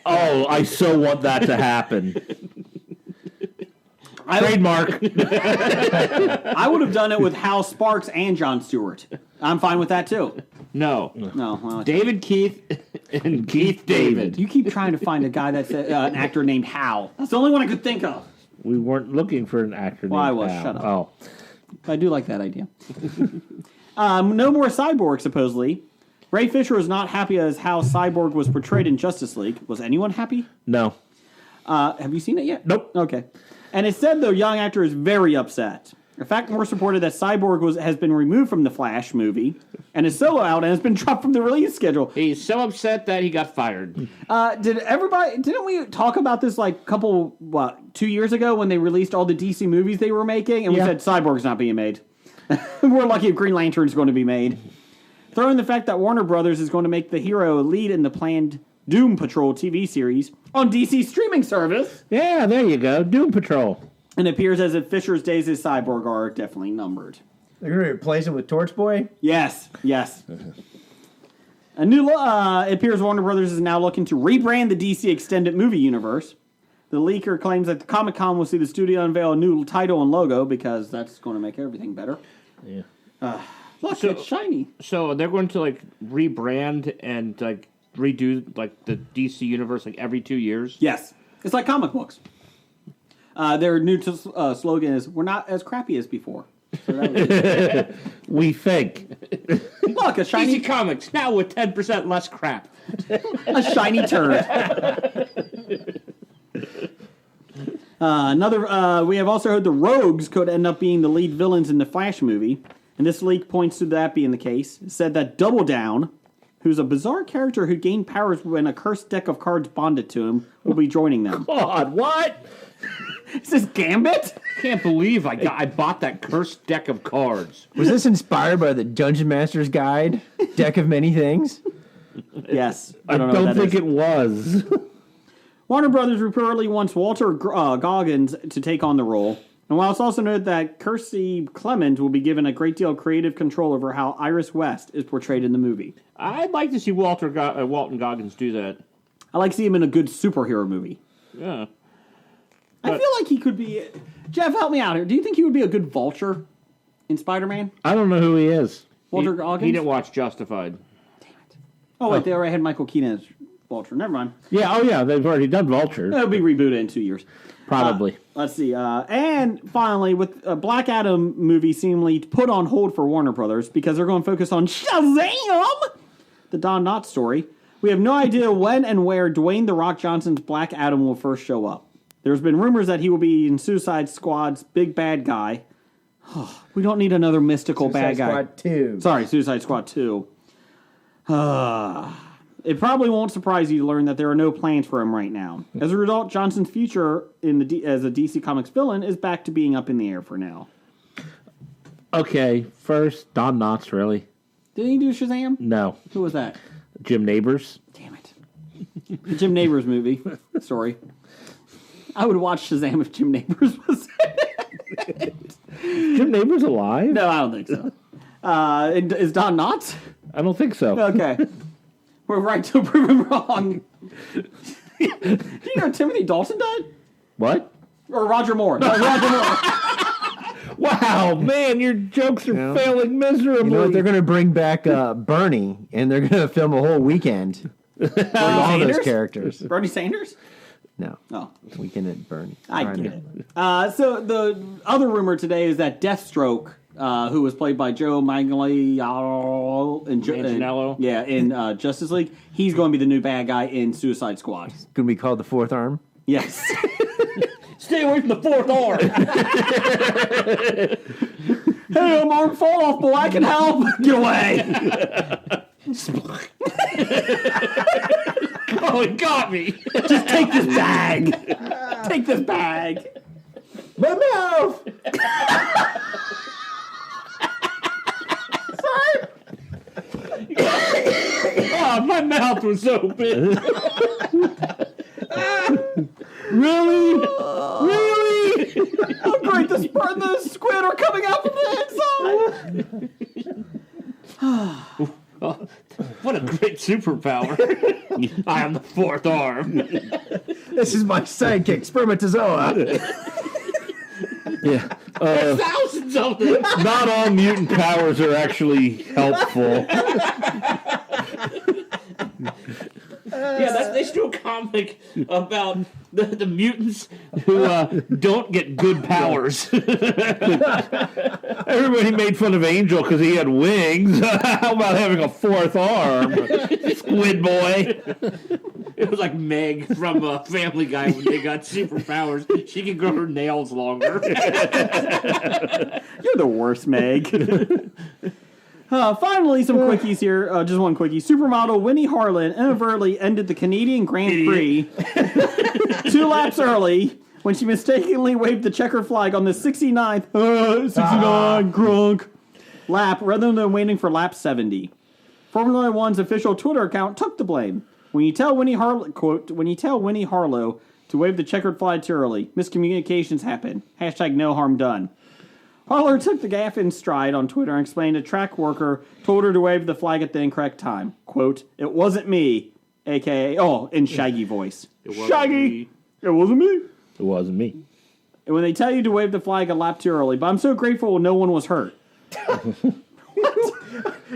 Oh, I so want that to happen. Trademark. I would have done it with Hal Sparks and John Stewart. I'm fine with that, too. No. Well, David Keith and Keith David. you keep trying to find a guy that's an actor named Hal. That's the only one I could think of. We weren't looking for an actor named I was. Hal. Shut up. Oh. I do like that idea. No more Cyborg, supposedly. Ray Fisher was not happy as how Cyborg was portrayed in Justice League. Was anyone happy? No. Have you seen it yet? Nope. Okay. And it said, though, young actor is very upset. In fact, more supported that Cyborg has been removed from the Flash movie and is solo out and has been dropped from the release schedule. He's so upset that he got fired. Didn't we talk about this 2 years ago when they released all the DC movies they were making? And we said Cyborg's not being made. We're lucky if Green Lantern's going to be made. Throw in the fact that Warner Brothers is going to make the hero a lead in the planned Doom Patrol TV series on DC's streaming service. Yeah, there you go. Doom Patrol. And it appears as if Fisher's days as Cyborg are definitely numbered. They're going to replace him with Torchboy? Yes. It appears Warner Brothers is now looking to rebrand the DC Extended Movie Universe. The leaker claims that the Comic-Con will see the studio unveil a new title and logo because that's going to make everything better. Yeah. Look, it's shiny. So they're going to rebrand and redo the DC universe every 2 years? Yes. It's like comic books. Their new slogan is, "We're not as crappy as before." So that was We think. Look, a shiny DC Comics, now with 10% less crap. a shiny turd. We have also heard the Rogues could end up being the lead villains in the Flash movie, and this leak points to that being the case. It said that Double Down, who's a bizarre character who gained powers when a cursed deck of cards bonded to him, will be joining them. God, what? Is this Gambit? Can't believe I bought that cursed deck of cards. Was this inspired by the Dungeon Master's Guide? Deck of Many Things? Yes. I don't think it was. Warner Brothers reportedly wants Walter Goggins to take on the role. And while it's also noted that Kirstie Clement will be given a great deal of creative control over how Iris West is portrayed in the movie. I'd like to see Walton Goggins do that. I like to see him in a good superhero movie. Yeah. I feel like he could be... Jeff, help me out here. Do you think he would be a good Vulture in Spider-Man? I don't know who he is. Walter Goggins? He didn't watch Justified. Oh, wait, they already had Michael Keaton as Vulture. Never mind. Yeah, oh yeah, they've already done Vulture. It'll be rebooted in 2 years. Probably. Let's see. And finally, with a Black Adam movie seemingly put on hold for Warner Brothers because they're going to focus on Shazam, the Don Knotts story, we have no idea when and where Dwayne "The Rock" Johnson's Black Adam will first show up. There's been rumors that he will be in Suicide Squad's big bad guy. We don't need another mystical bad guy. Squad 2. Sorry, Suicide Squad 2. It probably won't surprise you to learn that there are no plans for him right now. As a result, Johnson's future as a DC Comics villain is back to being up in the air for now. Okay, first, Don Knotts, really? Did he do Shazam? No. Who was that? Jim Neighbors? Damn it. The Jim Neighbors movie. Sorry. I would watch Shazam if Jim Neighbors was in it. Jim Neighbors alive? No, I don't think so. Is Don Knotts? I don't think so. Okay. We're right to prove him wrong. Do you know Timothy Dalton died? What? Or Roger Moore? No, Roger Moore. Wow, man, your jokes are failing miserably. You know what? They're going to bring back Bernie, and they're going to film a whole weekend with all those characters. Bernie Sanders? No. Oh. Weekend at Bernie. I get it. So the other rumor today is that Deathstroke, who was played by Joe Manganiello in Justice League, he's going to be the new bad guy in Suicide Squad. It's going to be called the Fourth Arm. Yes. Stay away from the fourth arm. Hey, I'm arm fall off, boy. I can help. Get away. Oh, he got me. Just take this bag. Take this bag. My mouth! Oh, my mouth was open. Really? Really? Oh, great. The squid are coming out from the inside. Oh, what a great superpower. I am the fourth arm. This is my sidekick, Spermatozoa. Yeah. Thousands of them. Not all mutant powers are actually helpful. Yeah, they should do a comic about the mutants who don't get good powers. Everybody made fun of Angel because he had wings. How about having a fourth arm? Squid boy. It was like Meg from Family Guy when they got superpowers. She can grow her nails longer. You're the worst, Meg. Finally, some quickies here. Just one quickie. Supermodel Winnie Harlan inadvertently ended the Canadian Grand Prix 2 laps early when she mistakenly waved the checkered flag on the 69th, 69 grunk lap rather than waiting for lap 70. Formula One's official Twitter account took the blame. When you tell Winnie Harlow, quote, when you tell Winnie Harlow to wave the checkered flag too early, miscommunications happen. # no harm done. Harlow took the gaffe in stride on Twitter and explained a track worker told her to wave the flag at the incorrect time. Quote, it wasn't me, a.k.a. in Shaggy voice. Shaggy! It wasn't me. It wasn't me. And when they tell you to wave the flag a lap too early, but I'm so grateful no one was hurt.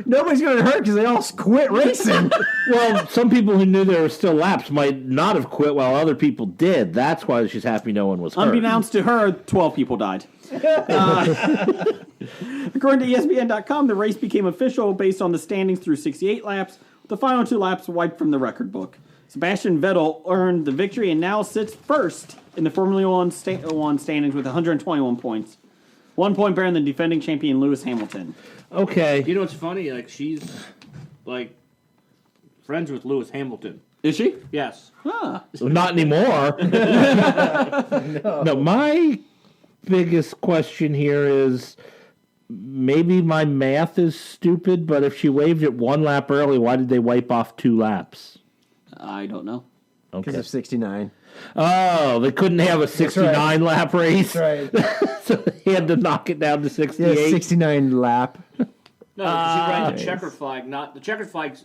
Nobody's going to hurt because they all quit racing. Well, some people who knew there were still laps might not have quit while other people did. That's why she's happy no one was hurt. Unbeknownst to her, 12 people died. According to ESPN.com, the race became official based on the standings through 68 laps, with the final 2 laps wiped from the record book. Sebastian Vettel earned the victory and now sits first in the Formula One standings with 121 points. 1 point better than defending champion Lewis Hamilton. Okay. You know what's funny? Like, she's, like, friends with Lewis Hamilton. Is she? Yes. Ah. Not anymore. No, my biggest question here is maybe my math is stupid, but if she waved it 1 lap early, why did they wipe off 2 laps? I don't know. Because Okay. of 69. Oh, they couldn't have a 69 lap race. That's right. So they had to knock it down to 68. Yeah, 69 lap. No, because she ran the checkered flag, not the checkered flag.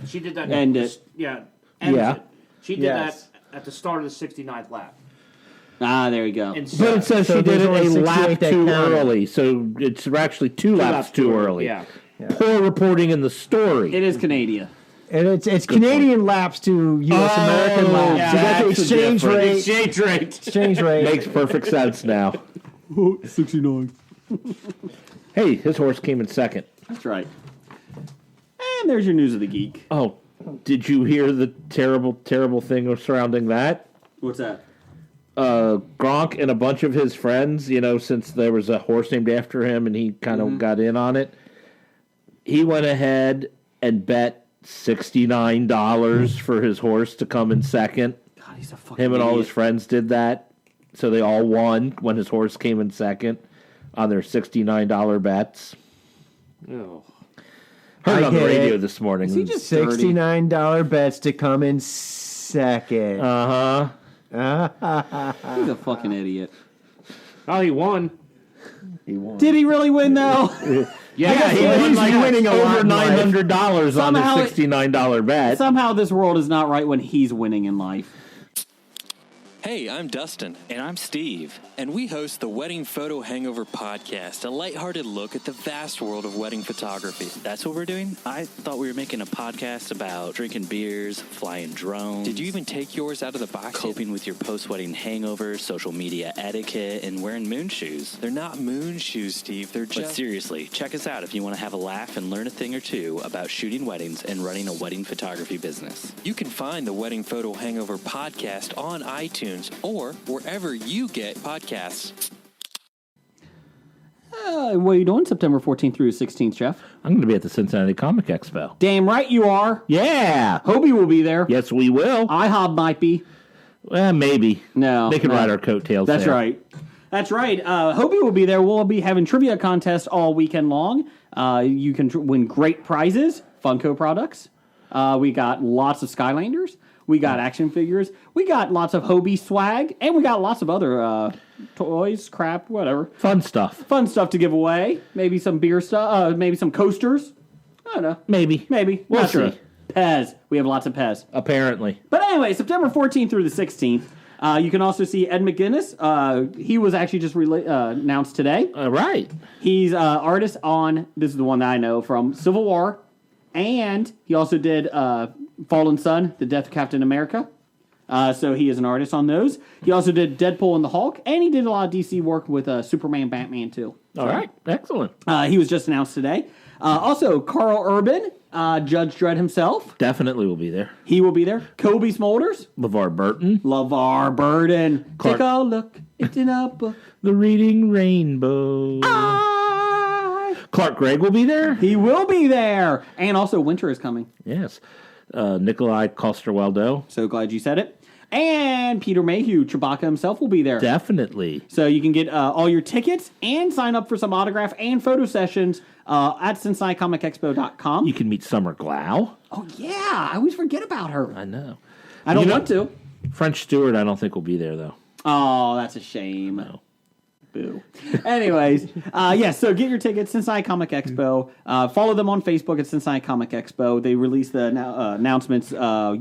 She did that. End it. Yeah. Yeah. It. She did Yes. that at the start of the 69th lap. Ah, there you go. And But it says So she did there's it only a 68 lap that too counted. early. So it's actually two laps too early. Yeah. Poor reporting in the story. It is Canada. And it's Canadian laps to U.S. American laps. yeah, So that's the that's the exchange difference. rate. Exchange rate. Exchange rate. Makes perfect sense now. 69. Hey, his horse came in second. That's right. And there's your news of the geek. Oh, did you hear the terrible, terrible thing surrounding that? What's that? Gronk and a bunch of his friends, since there was a horse named after him and he kind of got in on it, he went ahead and bet $69 for his horse to come in second. God, he's a fucking Him and all idiot. his friends did that. So they all won when his horse came in second on their $69 bets. Oh. Heard it on the get radio it. this morning. he just dirty? $69 bets to come in second. Uh-huh. He's a fucking idiot. Oh, he won. Did he really win, though? Yeah, he he's won like winning a lot over in life. $900 on Somehow his $69 bet. Somehow this world is not right when he's winning in life. Hey, I'm Dustin. And I'm Steve. And we host the Wedding Photo Hangover Podcast, a lighthearted look at the vast world of wedding photography. That's what we're doing? I thought we were making a podcast about drinking beers, flying drones. Did you even take yours out of the box? Coping with your post-wedding hangovers, social media etiquette, and wearing moon shoes. They're not moon shoes, Steve. They're just... But seriously, check us out if you want to have a laugh and learn a thing or two about shooting weddings and running a wedding photography business. You can find the Wedding Photo Hangover Podcast on iTunes or wherever you get podcasts. What are you doing September 14th through 16th, Jeff? I'm going to be at the Cincinnati Comic Expo. Damn right you are. Yeah. Hobie will be there. Yes, we will. IHOB might be. Well, maybe. No. They can no. ride our coattails That's there. right. That's right. Hobie will be there. We'll be having trivia contests all weekend long. You can win great prizes, Funko products. We got lots of Skylanders. We got action figures. We got lots of Hobie swag. And we got lots of other toys, crap, whatever. Fun stuff. Fun stuff to give away. Maybe some beer stuff. Maybe some coasters. I don't know. Maybe. We'll Not sure. see. Pez. We have lots of Pez. Apparently. But anyway, September 14th through the 16th. You can also see Ed McGuinness. He was actually just announced today. All right. He's artist on, this is the one that I know, from Civil War. And he also did Fallen Sun, The Death of Captain America. So he is an artist on those. He also did Deadpool and the Hulk. And he did a lot of DC work with Superman, Batman, too. All right. Excellent. He was just announced today. Also, Carl Urban, Judge Dredd himself. Definitely will be there. He will be there. Kobe Smulders. LeVar Burton. LeVar Burton. Clark- Take a look. It's in a book. The Reading Rainbow. Clark Gregg will be there. He will be there. And also, winter is coming. Yes. Nikolai Coster-Waldau. So glad you said it. And Peter Mayhew, Chewbacca himself, will be there. Definitely. So you can get all your tickets and sign up for some autograph and photo sessions at CincinnatiComicExpo.com. You can meet Summer Glau. Oh, yeah. I always forget about her. I know. I don't want to. French Stewart, I don't think will be there, though. Oh, that's a shame. No. Boo. Anyways, so get your tickets, Cincinnati Comic Expo. Follow them on Facebook at Cincinnati Comic Expo. They release the announcements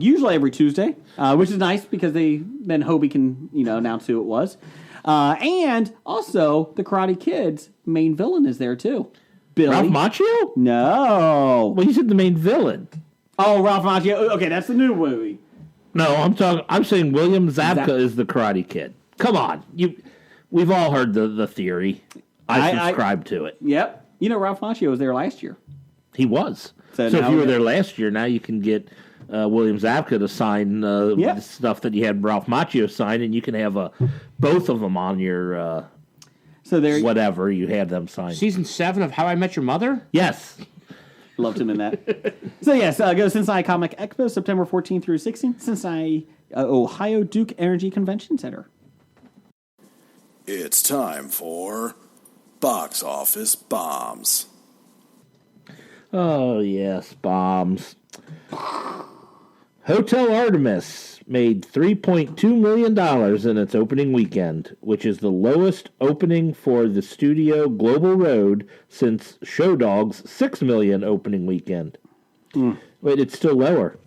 usually every Tuesday, which is nice because then Hobie can announce who it was. And also, the Karate Kid's main villain is there too. Billy. Ralph Macchio? No. Well, you said the main villain. Oh, Ralph Macchio. Okay, that's the new movie. No, I'm saying William Zabka is the Karate Kid. Come on. We've all heard the theory. I subscribe to it. Yep. Ralph Macchio was there last year. He was. So if now you were there last year, now you can get William Zabka to sign the stuff that you had Ralph Macchio sign, and you can have both of them on your whatever you had them sign. Season 7 of How I Met Your Mother? Yes. Loved him in that. So yes, go to Cincinnati Comic Expo, September 14th through 16th, Cincinnati, Ohio Duke Energy Convention Center. It's time for Box Office Bombs. Oh, yes, bombs. Hotel Artemis made $3.2 million in its opening weekend, which is the lowest opening for the studio Global Road since Show Dog's $6 million opening weekend. Wait, it's still lower.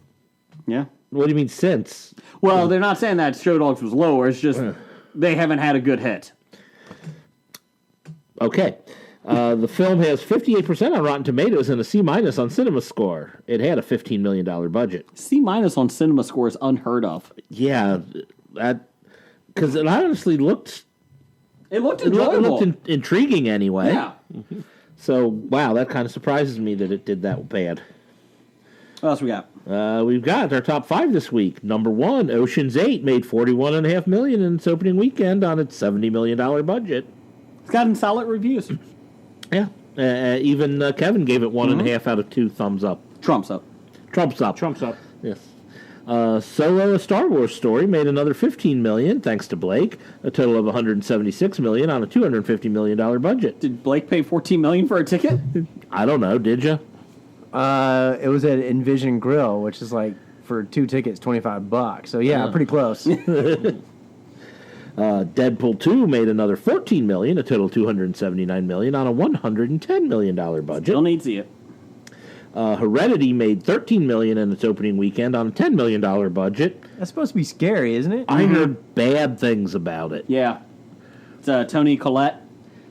Yeah. What do you mean since? Well, they're not saying that Show Dogs was lower. It's just they haven't had a good hit. Okay. The film has 58% on Rotten Tomatoes and a C- on Cinema Score. It had a $15 million budget. C- on Cinema Score is unheard of. Yeah, that because it honestly looked. It looked enjoyable. It looked intriguing anyway. Yeah. So wow, that kind of surprises me that it did that bad. What else we got? We've got our top 5 this week. Number 1, Ocean's 8 made $41.5 million in its opening weekend on its $70 million budget. It's gotten solid reviews. Yeah, even Kevin gave it 1.5 out of 2 thumbs up. Trump's up. Trump's up. Trump's up. Yes. Solo: A Star Wars Story made another $15 million, thanks to Blake. A total of $176 million on a $250 million budget. Did Blake pay $14 million for a ticket? I don't know. Did you? It was at Envision Grill, which is like for 2 tickets, $25. So yeah, pretty close. Deadpool 2 made another $14 million, a total $279 million on a $110 million budget. Still need to see it. Heredity made $13 million in its opening weekend on a $10 million budget. That's supposed to be scary, isn't it? I heard bad things about it. Yeah. It's Tony Collette.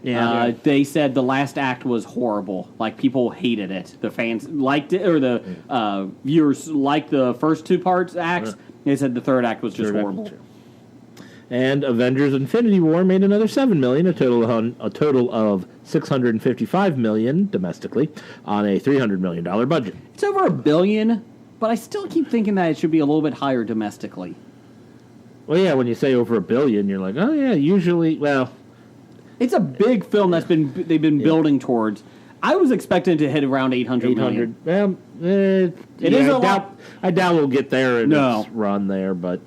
Yeah. They said the last act was horrible. Like, people hated it. The fans liked it, or the viewers liked the first 2 parts acts. They said the third act was just horrible. And Avengers: Infinity War made another $7 million, a total of $655 million domestically on a $300 million budget. It's over $1 billion, but I still keep thinking that it should be a little bit higher domestically. Well, yeah, when you say over $1 billion, you're like, oh yeah, usually, well, it's a big film they've been building towards. I was expecting to hit around 800 million. Well, is a lot. I doubt we'll get there in its run there, but.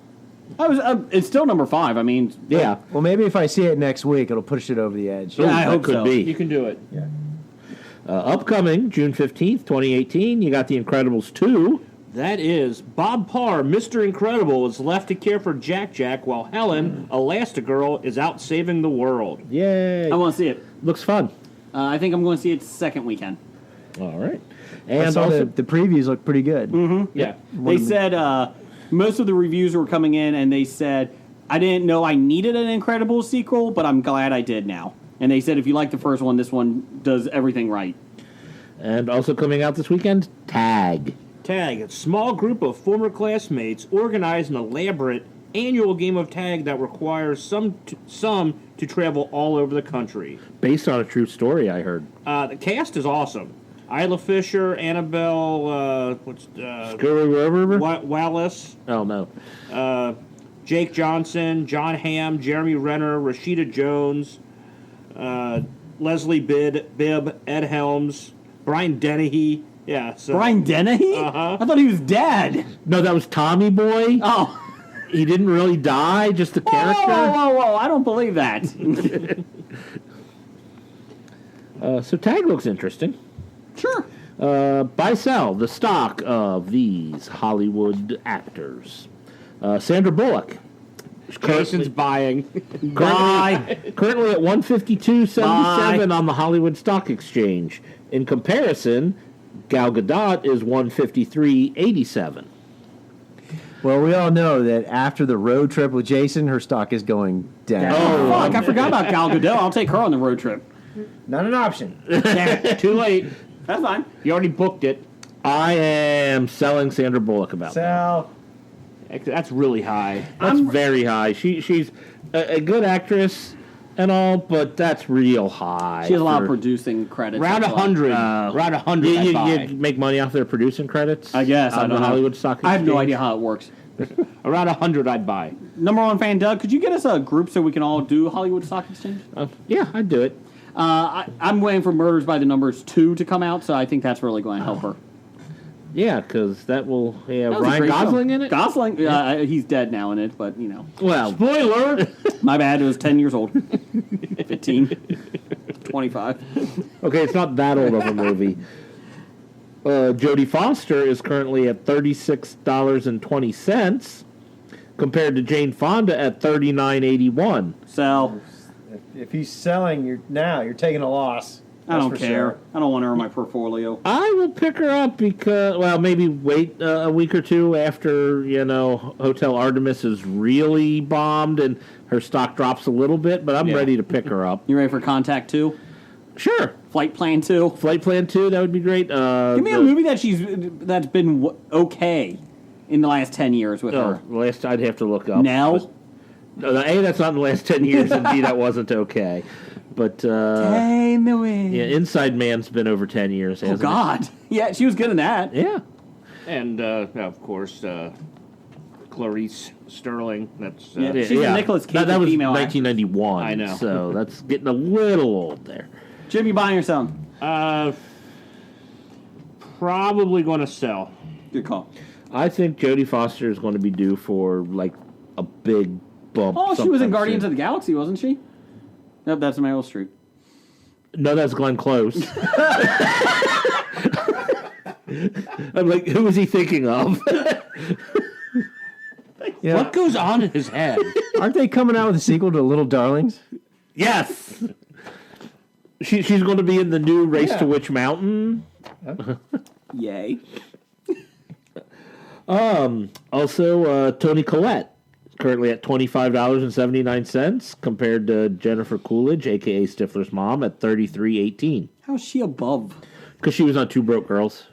It's still number 5. I mean, yeah. Well, maybe if I see it next week, it'll push it over the edge. Yeah, I hope could so. Be. You can do it. Yeah. Upcoming June 15th, 2018, you got The Incredibles 2. That is, Bob Parr, Mr. Incredible, is left to care for Jack while Helen, Elastigirl, is out saving the world. Yay. I want to see it. Looks fun. I think I'm going to see it second weekend. All right. I And saw also, the previews look pretty good. Mm-hmm. Yeah. They said most of the reviews were coming in, and they said, I didn't know I needed an Incredibles sequel, but I'm glad I did now. And they said if you like the first one, this one does everything right. And also coming out this weekend, Tag. Tag, a small group of former classmates organize an elaborate annual game of tag that requires some to travel all over the country. Based on a true story, I heard. The cast is awesome. Isla Fisher, Annabelle, Wallace. Oh, no. Jake Johnson, John Hamm, Jeremy Renner, Rashida Jones, Leslie Bibb, Ed Helms, Brian Dennehy. Yeah, so. Brian Dennehy? Uh-huh. I thought he was dead. No, that was Tommy Boy. Oh. He didn't really die, just the character. Whoa. I don't believe that. So Tag looks interesting. Sure. Buy, sell, the stock of these Hollywood actors. Sandra Bullock. Jason's buying. Currently at 152.77 on the Hollywood Stock Exchange. In comparison, Gal Gadot is 153.87. Well, we all know that after the road trip with Jason, her stock is going down. Oh, fuck. I forgot about Gal Gadot. I'll take her on the road trip. Not an option. Too late. That's fine. You already booked it. I am selling Sandra Bullock about that. That's really high. That's very high. She's a good actress and all, but that's real high. She has a lot of producing credits. Round 100. Round 100. You make money off their producing credits? I guess. On the Hollywood Stock Exchange? I have no idea how it works. Around 100 I'd buy. Number 1 fan, Doug, could you get us a group so we can all do Hollywood Stock Exchange? Yeah, I'd do it. I'm waiting for Murders by the Numbers 2 to come out, so I think that's really going to help her. Yeah, because that will have That was a Ryan great Gosling film. in it? Gosling? He's dead now in it, but, you know. Well, spoiler! My bad, it was 10 years old. 15. 25. Okay, it's not that old of a movie. Jodie Foster is currently at $36.20 compared to Jane Fonda at $39.81. Sell. If he's selling, you're taking a loss. I don't care. Sure. I don't want her in my portfolio. I will pick her up because, well, maybe wait a week or two after, Hotel Artemis is really bombed and her stock drops a little bit, but I'm ready to pick her up. You ready for Contact 2? Sure. Flight Plan 2? Flight Plan 2, that would be great. Give me a movie that's been okay in the last 10 years with her. I'd have to look up. Nell? A, that's not in the last 10 years, and B, that wasn't okay. But, Take me away. Yeah, Inside Man's been over 10 years, hasn't it? Oh, God. Yeah, she was good in that. Yeah. And, of course, Clarice Sterling. That's she's a Nicolas Cage that was female 1991. I know. So that's getting a little old there. Jim, you buying or selling? Probably going to sell. Good call. I think Jodie Foster is going to be due for, like, a big bump. Oh, she was in Guardians of the Galaxy, wasn't she? Nope, that's Meryl Streep. No, that's Glenn Close. I'm like, who was he thinking of? What goes on in his head? Aren't they coming out with a sequel to Little Darlings? Yes. She's going to be in the new Race to Witch Mountain. Yay. Also, Toni Collette. Currently at $25.79 compared to Jennifer Coolidge, a.k.a. Stifler's mom, at $33.18. How is she above? Because she was on Two Broke Girls.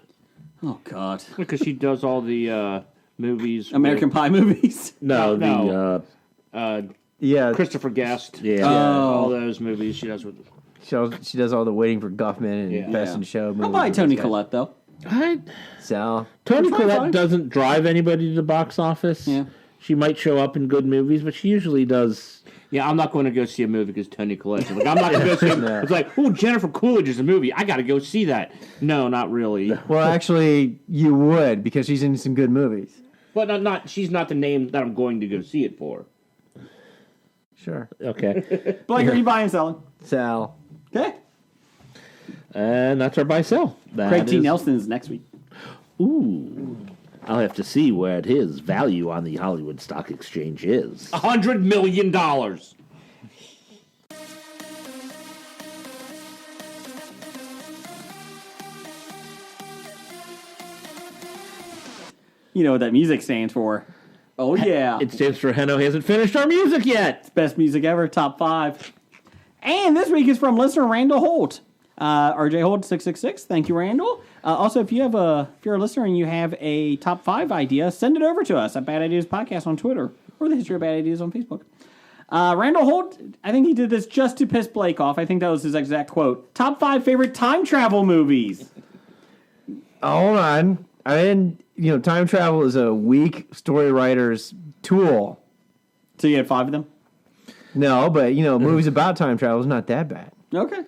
Oh, God. Because she does all the movies. American Pie movies? No. Yeah. Christopher Guest. Yeah. All those movies she does with... She does all the Waiting for Guffman and Best in Show movies. I'll buy Toni Collette, though. Toni Collette doesn't drive anybody to the box office. Yeah. She might show up in good movies, but she usually does. Yeah, I'm not going to go see a movie because Toni Collette. Like, I'm not going to go see it. It's like, oh, Jennifer Coolidge is a movie. I got to go see that. No, not really. Well, actually, you would because she's in some good movies. But not. She's not the name that I'm going to go see it for. Sure. Okay. Blake, are you buying and selling? Sell. Okay. And that's our buy sell. Craig T. Nelson is next week. Ooh. I'll have to see what his value on the Hollywood Stock Exchange is. $100 million. You know what that music stands for. Oh, yeah. It stands for Heno hasn't finished our music yet. It's best music ever, top 5. And this week is from listener Randall Holt. RJ Holt 666. Thank you, Randall. Also, if you're a listener and you have a top 5 idea, send it over to us at Bad Ideas Podcast on Twitter or the History of Bad Ideas on Facebook. Randall Holt, I think he did this just to piss Blake off. I think that was his exact quote. Top 5 favorite time travel movies. Hold on. Time travel is a weak story writer's tool. So you had 5 of them? No, but, movies about time travel is not that bad. Okay.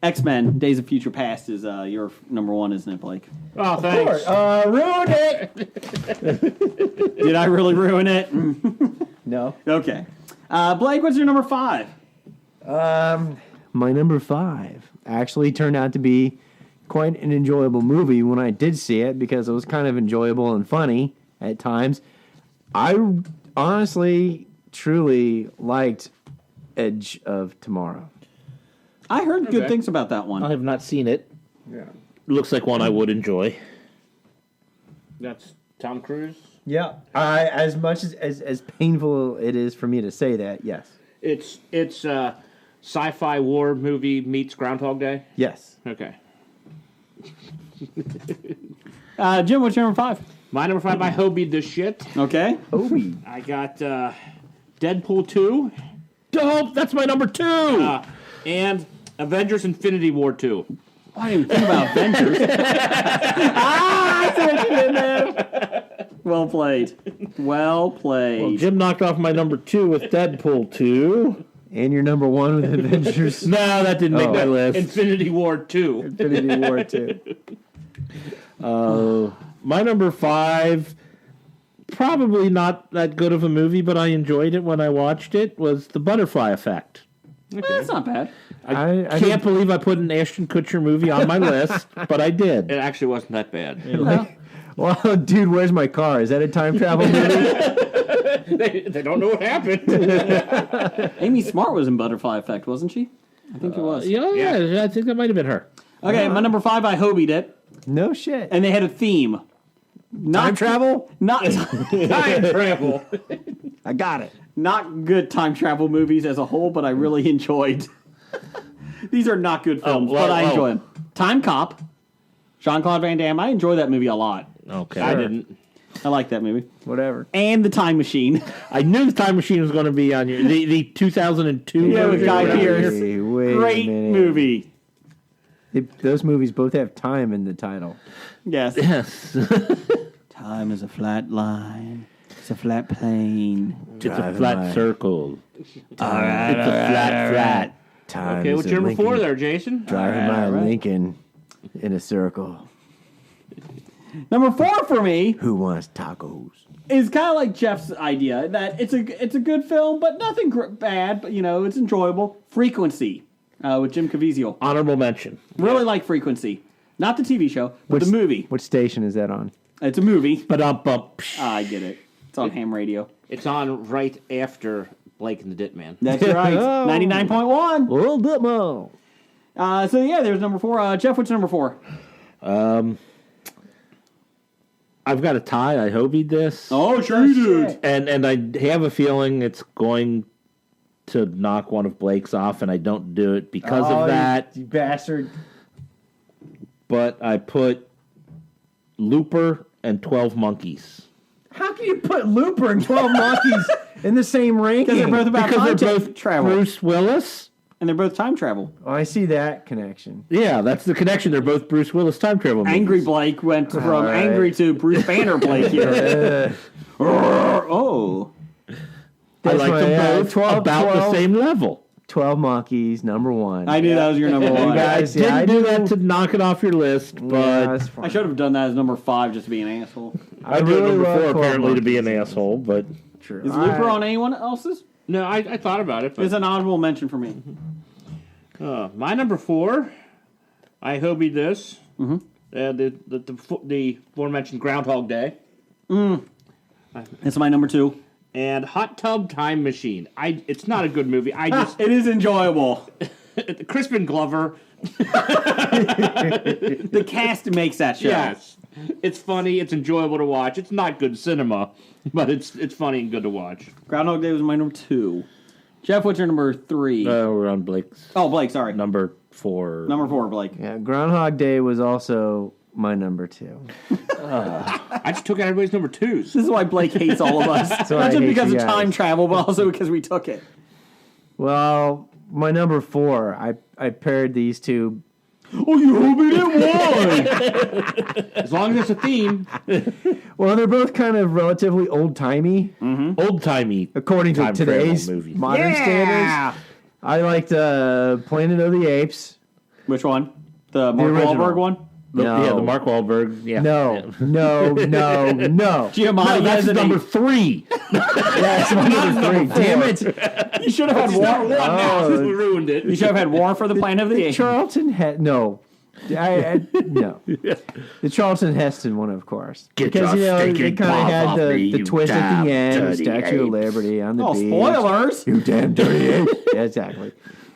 X-Men, Days of Future Past is your number 1, isn't it, Blake? Oh, thanks. Ruined it! Did I really ruin it? No. Okay. Blake, what's your number 5? My number 5 actually turned out to be quite an enjoyable movie when I did see it because it was kind of enjoyable and funny at times. I honestly, truly liked Edge of Tomorrow. I heard good things about that one. I have not seen it. Yeah. Looks like one I would enjoy. That's Tom Cruise? Yeah. As much as painful it is for me to say that, yes. It's sci-fi war movie meets Groundhog Day? Yes. Okay. Jim, what's your number 5? My number 5, I Hobie the shit. Okay. Hobie. I got Deadpool 2. Dope! That's my number 2! And Avengers Infinity War 2. I didn't even think about Avengers. I see what you did there. Well played. Well, Jim knocked off my number 2 with Deadpool 2. And your number 1 with Avengers. No, that didn't make my list. Infinity War 2. Infinity War 2. My number 5, probably not that good of a movie, but I enjoyed it when I watched it, was The Butterfly Effect. That's not bad. I Can't believe I put an Ashton Kutcher movie on my list, but I did. It actually wasn't that bad. Well, dude, where's my car? Is that a time travel movie? They don't know what happened. Amy Smart was in Butterfly Effect, wasn't she? I think it was. Yeah, I think that might have been her. Okay, my number 5, I hobied it. No shit. And they had a theme. Time travel? Not Time travel. I got it. not good time travel movies as a whole, but I really enjoyed. These are not good films, but I enjoy them. Time Cop, Jean-Claude Van Damme. I enjoy that movie a lot. Okay. I didn't. I like that movie. Whatever. And The Time Machine. I knew the Time Machine was going to be on your the 2002. Yeah, with Guy Pearce. Wait Great a minute. movie. Those movies both have time in the title. Yes. Yes. Time is a flat line. It's a flat plane. It's a flat circle. All right. It's a flat. Time Okay, is what's a your number Lincoln. 4 there, Jason? Driving my Lincoln in a circle. Number 4 for me Who wants tacos? is kind of like Jeff's idea that it's a good film, but nothing bad. But it's enjoyable. Frequency with Jim Caviezel. Honorable mention. Really like Frequency, not the TV show, but the movie. What station is that on? It's a movie. But I get it. It's on ham radio. It's on right after Blake and the Ditman. That's right. 99.1. A little bit more. So yeah, there's number 4. Jeff, what's number 4? I've got a tie. I hobied this. Oh, sure you did. And I have a feeling it's going to knock one of Blake's off, and I don't do it because of that. You bastard. But I put Looper and 12 Monkeys. How can you put Looper and 12 Monkeys in the same ranking? Because they're both about Because time they're both travel. Bruce Willis. And they're both time travel. Oh, I see that connection. Yeah, that's the connection. They're both Bruce Willis time travel movies. Angry Blake went from right. angry to Bruce Banner Blake here. Oh. I That's like why, them both 12, about 12. the same level. 12 Monkeys, number 1. I knew that was your number 1. guys- I didn't I do knew- that to knock it off your list, Yeah, but that's fine. I should have done that as number 5 just to be an asshole. I do it number love 4 12 apparently to be an Monkeys. asshole, but True. Is Looper on anyone else's? No, I thought about it. But It's an honorable mention for me. my number 4, I hobied this. Mm-hmm. The aforementioned Groundhog Day. It's my number 2. And Hot Tub Time Machine. It's not a good movie. I just It is enjoyable. Crispin Glover. The cast makes that show. Yes, it's funny. It's enjoyable to watch. It's not good cinema, but it's funny and good to watch. Groundhog Day was my number 2. Jeff, what's your number 3? we're on Blake's Oh, Blake, sorry. number 4. Number 4, Blake. Yeah, Groundhog Day was also my number 2. I just took out everybody's number 2s. This is why Blake hates all of us. why Not I just hate because you of guys. time travel, but also because we took it. Well, my number 4, I paired these two. Oh, you hope it As long as it's a theme. Well, they're both kind of relatively old-timey, Old-timey. according to Time travel today's movie. modern standards. I liked Planet of the Apes. Which one? The Mark original. Wahlberg one? No. Yeah, the Mark Wahlberg. Yeah. No, no, no, no. Giamatti No, that's as an number ape. 3. That's my number 3. Damn it. You should have had War. Now we ruined it. You should have had War for the Planet of the Apes. Charlton no. No. The Charlton Heston one, of course. Get because, your it stinking kind of paws had off the me, you twist at damn the end, the dirty Statue of apes. Liberty on the Oh, beach. spoilers! You damn dirty ape. Yeah, exactly.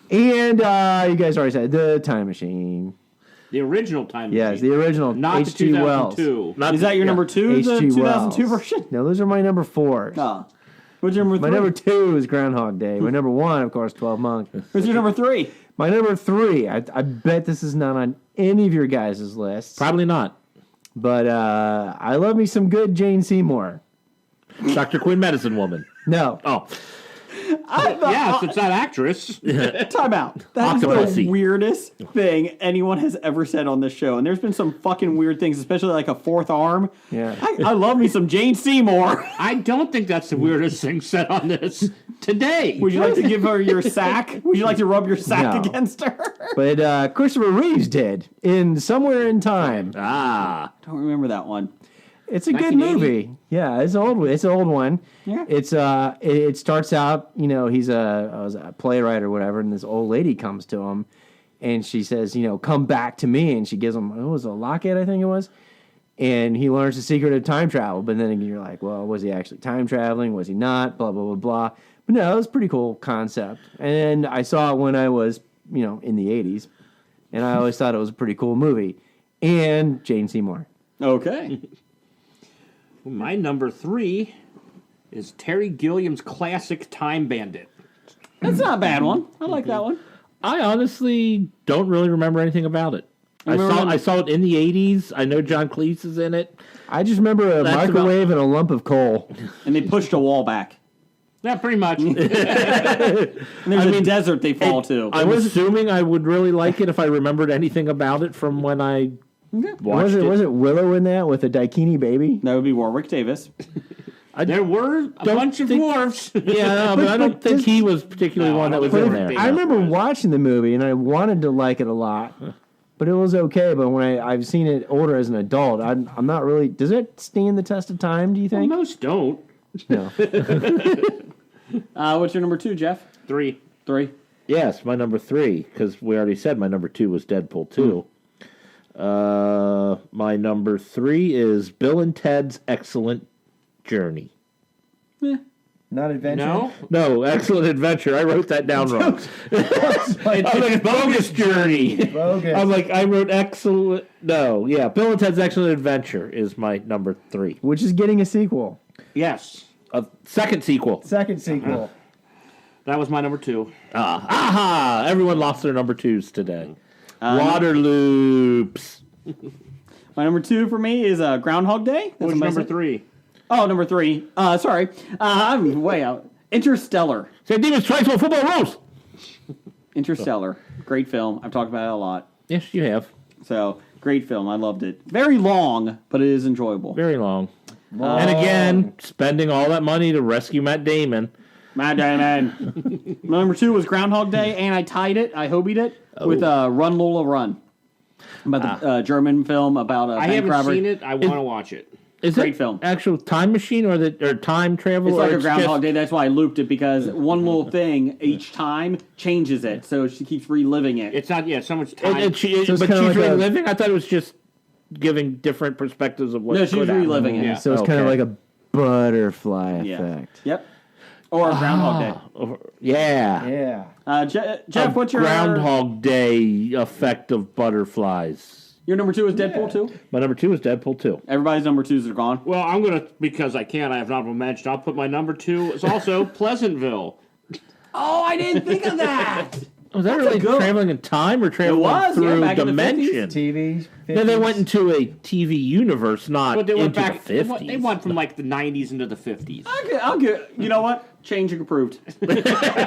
And you guys already said the Time Machine. The original Time Machine. Yes, the original Not the H.G. Wells. 2002. Is that your number 2, the H.G. 2002 Wells. version? No, those are my number 4. Oh. What's your number 3? My number 2 is Groundhog Day. My number 1, of course, 12 Monkeys. What's your number 3? My number 3, I bet this is not on any of your guys' lists. Probably not. But I love me some good Jane Seymour. Dr. Quinn Medicine Woman. No. Oh. Yes, it's that actress. Time out. That's Octopussy. the weirdest thing anyone has ever said on this show. And there's been some fucking weird things, especially like a fourth arm. Yeah. I love me some Jane Seymour. I don't think that's the weirdest thing said on this today. Would you like to give her your sack? Would you like to rub your sack No. against her? But Christopher Reeves did in Somewhere in Time. Ah. Don't remember that one. It's a good 1980? movie. Yeah, it's old. It's an old one. Yeah. It starts out, he's a playwright or whatever, and this old lady comes to him, and she says, come back to me, and she gives him a locket, I think it was, and he learns the secret of time travel. But then you're like, well, was he actually time traveling? Was he not? Blah blah blah blah. But no, it was a pretty cool concept, and I saw it when I was in the '80s, and I always thought it was a pretty cool movie. And Jane Seymour. Okay. My number 3 is Terry Gilliam's classic Time Bandit. That's not a bad one. I like that one. I honestly don't really remember anything about it. I saw it in the 80s. I know John Cleese is in it. I just remember a microwave and a lump of coal. And they pushed a wall back. Yeah, pretty much. And there's a desert they fall to. I was assuming I would really like it if I remembered anything about it from when I watched it. Was it Willow in that with a Daikini baby? That would be Warwick Davis. There were a bunch of dwarfs. Yeah, but I don't think he was particularly one that was in there. I remember watching the movie and I wanted to like it a lot, but it was okay. But when I've seen it older as an adult, I'm not really. Does it stand the test of time? Do you think? Well, most don't. No. What's your number 2, Jeff? 3. Yes, my number 3, because we already said my number 2 was Deadpool 2. My number 3 is Bill and Ted's Excellent Journey. Not adventure. No, Excellent Adventure. I wrote that down wrong. It's like Bogus Journey. Bogus. I'm like, I wrote Excellent. No, yeah, Bill and Ted's Excellent Adventure is my number 3. Which is getting a sequel. Yes. A second sequel. Second sequel. That was my number 2. Aha! Everyone lost their number 2s today. Water loops. My number 2 for me is Groundhog Day. What was number 3? Oh, number 3. Sorry. I'm way out. Interstellar. Say demons twice with football rules. Interstellar. Great film. I've talked about it a lot. Yes, you have. So, great film. I loved it. Very long, but it is enjoyable. Very long. And again, spending all that money to rescue Matt Damon. Matt Damon. My number 2 was Groundhog Day, and I tied it. I hobied it with Run Lola Run. About the German film about a I bank haven't robbery. seen it. I want to watch it. Is Great it film. Actual time machine or time travel? It's or like a Groundhog just- Day. That's why I looped it, because one little thing each time changes it. So she keeps reliving it. It's not, so much time. but she's reliving? I thought it was just giving different perspectives of what No, she's could happen. reliving it. Yeah. So it's kind of like a butterfly effect. Yep. Or Groundhog Day. Yeah. Yeah. Jeff, what's your Groundhog Day effect of butterflies? Your number 2 is Deadpool 2? My number 2 is Deadpool 2. Everybody's number 2s are gone. Well, I'm going to, because I can, I have not been mentioned, I'll put my number 2 is also Pleasantville. Oh, I didn't think of that. Was that really traveling in time or traveling through back in the dimension? TV. No, they went into a TV universe, not But they went into back, the 50s. they went from like the 90s into the 50s. I'll get. You know what? Change approved.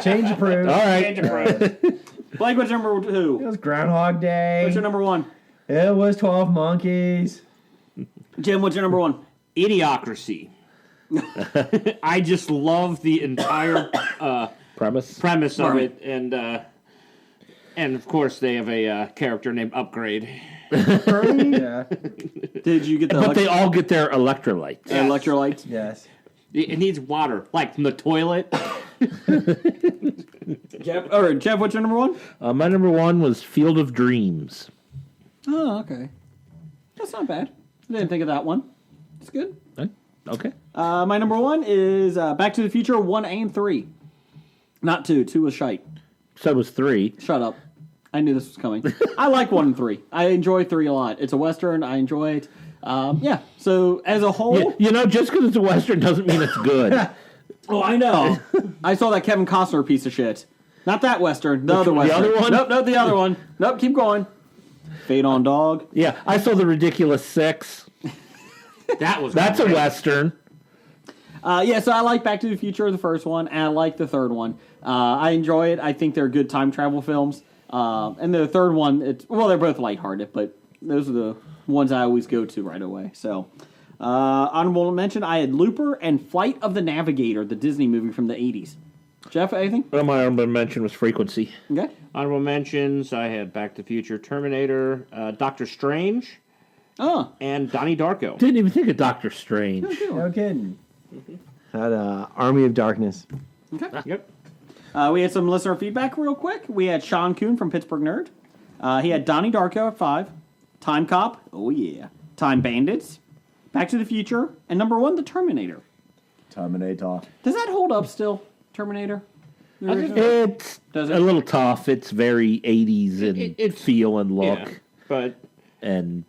Change approved. All right. Change approved. Blake, what's your number 2? It was Groundhog Day. What's your number 1? It was 12 Monkeys. Jim, what's your number 1? Idiocracy. I just love the entire premise of it, and of course they have a character named Upgrade. Yeah. Did you get the But they all get their electrolytes. electrolytes? Yes. It needs water, like from the toilet. Jeff, what's your number 1? My number 1 was Field of Dreams. Oh, okay. That's not bad. I didn't think of that one. It's good. Okay. My number 1 is Back to the Future 1 and 3. Not 2. 2 was shite. So was 3. Shut up. I knew this was coming. I like 1 and 3. I enjoy 3 a lot. It's a Western. I enjoy it. Yeah. So, as a whole... Just because it's a Western doesn't mean it's good. Oh, I know. I saw that Kevin Costner piece of shit. Not that Western. The other Western. The other one? Nope, the other one. Nope, keep going. Fade on Dog. Yeah, I saw The Ridiculous Six. That's a Western. So I like Back to the Future, the first one, and I like the third one. I enjoy it. I think they're good time travel films. And the third one, they're both lighthearted, but those are the ones I always go to right away. So, honorable mention, I had Looper and Flight of the Navigator, the Disney movie from the 80s. Jeff, anything? Well, my honorable mention was Frequency. Okay. Honorable mentions, I had Back to the Future, Terminator, Doctor Strange, Oh, and Donnie Darko. Didn't even think of Doctor Strange. No kidding. Had Army of Darkness. okay. Yep. We had some listener feedback real quick. We had Sean Kuhn from Pittsburgh Nerd. He had Donnie Darko at 5. Time Cop. Oh, yeah. Time Bandits. Back to the Future. And number 1, The Terminator. Terminator. Does that hold up still, Terminator? It's Does a it? little tough. It's very 80s in It's feel and look. Yeah, but And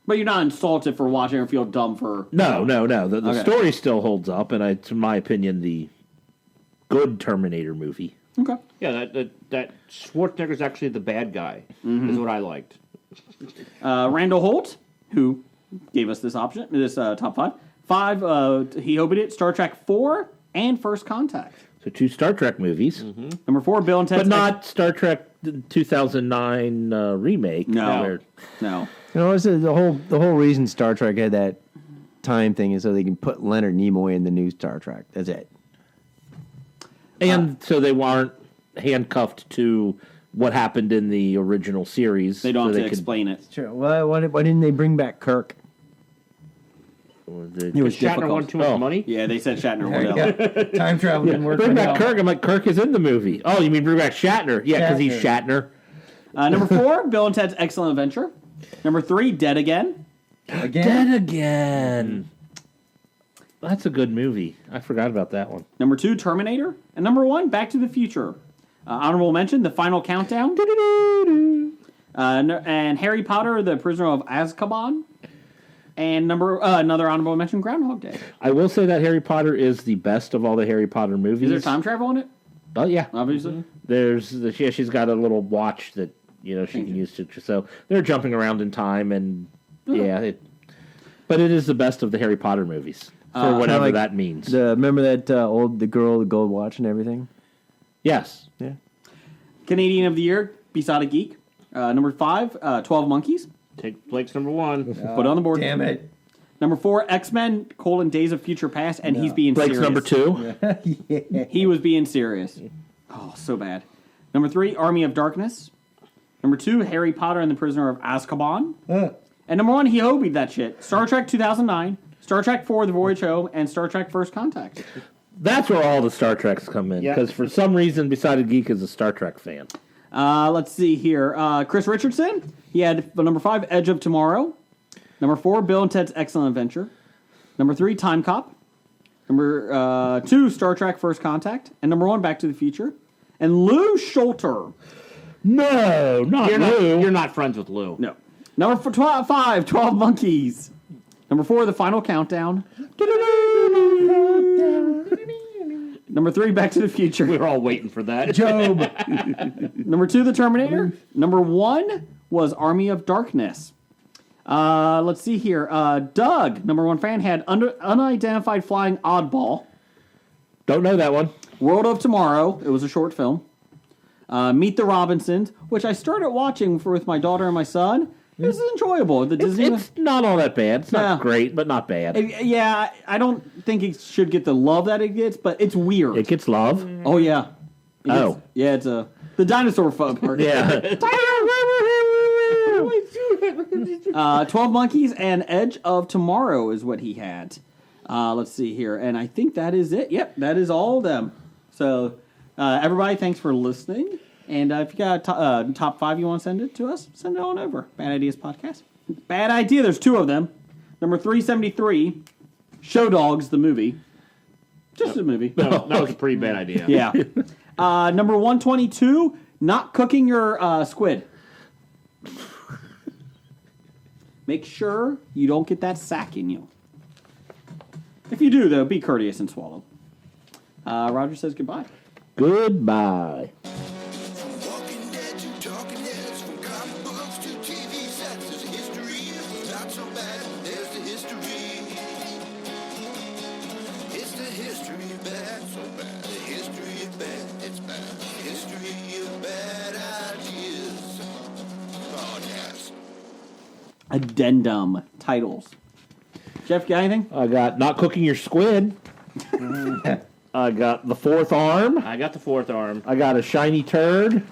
But you're not insulted for watching or feel dumb for... no. The Okay. story still holds up, and it's, in my opinion, the good Terminator movie. Okay. yeah, that Schwarzenegger's actually the bad guy is what I liked. Randall Holt, who gave us this option, this top 5. 5, he opened it, Star Trek 4 and First Contact. So 2 Star Trek movies, Number 4, Bill and Ted's... but not Star Trek 2009 remake. No. where- No. You know, it's the whole reason Star Trek had that time thing is so they can put Leonard Nimoy in the new Star Trek. That's it. And so they weren't handcuffed to what happened in the original series. They don't so have to explain it. Sure. Why didn't they bring back Kirk? It was Shatner difficult. won too much money. Yeah, they said Shatner would out. Time travel didn't work. Bring back Kirk. I'm like, Kirk is in the movie. Oh, you mean bring back Shatner? Yeah, because he's Shatner. Number 4, Bill and Ted's Excellent Adventure. Number 3, Dead Again. Dead Again. That's a good movie. I forgot about that one. Number 2, Terminator. And number 1, Back to the Future. Honorable mention, The Final Countdown. And Harry Potter, The Prisoner of Azkaban. And another honorable mention, Groundhog Day. I will say that Harry Potter is the best of all the Harry Potter movies. Is there time travel in it? Oh, yeah. Obviously. She's got a little watch that, she can use to, so they're jumping around in time and, but it is the best of the Harry Potter movies. For whatever like that means. Remember that the girl, the gold watch and everything? Yes. Yeah. Canadian of the Year, Besotted Geek. Number 5, 12 Monkeys. Take Blake's number 1. Put it on the board. Damn it. Number 4, X-Men, Days of Future Past, and he's being Blake's serious. number 2. He was being serious. Oh, so bad. Number 3, Army of Darkness. Number 2, Harry Potter and the Prisoner of Azkaban. And number 1, he hobied that shit. Star Trek 2009, Star Trek 4, The Voyage Home, and Star Trek First Contact. That's where all the Star Treks come in. Yeah. Because for some reason, Besotted Geek is a Star Trek fan. Let's see here. Chris Richardson, he had number 5, Edge of Tomorrow. Number 4, Bill and Ted's Excellent Adventure. Number 3, Time Cop. Number 2, Star Trek First Contact. And number 1, Back to the Future. And Lou Schulter. No, not Lou. You're not friends with Lou. No. Number 5, 12 Monkeys. Number 4, The Final Countdown. Number 3, Back to the Future. We were all waiting for that. Job. Number 2, The Terminator. Number 1 was Army of Darkness. Let's see here. Doug, number 1 fan, had Unidentified Flying Oddball. Don't know that one. World of Tomorrow. It was a short film. Meet the Robinsons, which I started watching with my daughter and my son. This is enjoyable. The Disney. It's not all that bad. It's not Yeah. great, but not bad. Yeah, I don't think it should get the love that it gets, but it's weird. It gets love. Oh yeah. Oh. Yeah, it's the dinosaur fun part. Yeah. 12 Monkeys and Edge of Tomorrow is what he had. Let's see here, and I think that is it. Yep, that is all of them. So, everybody, thanks for listening. And if you got a top 5 you want to send it to us, send it on over. Bad Ideas Podcast. Bad idea. There's 2 of them. Number 373, Show Dogs, the movie. Just a movie. No, that was a pretty bad idea. Yeah. Number 122, Not Cooking Your Squid. Make sure you don't get that sack in you. If you do, though, be courteous and swallow. Roger says goodbye. Goodbye. Walking Dead to Talking Heads, from comic books to TV sets, there's a history. It's not so bad. There's the history. It's the history of bad, so bad. The history of bad, it's bad. The history of bad ideas. Podcast. Addendum titles. Jeff, got anything? I got Not Cooking Your Squid. I got The Fourth Arm. I got the 4th arm. I got A Shiny Turd.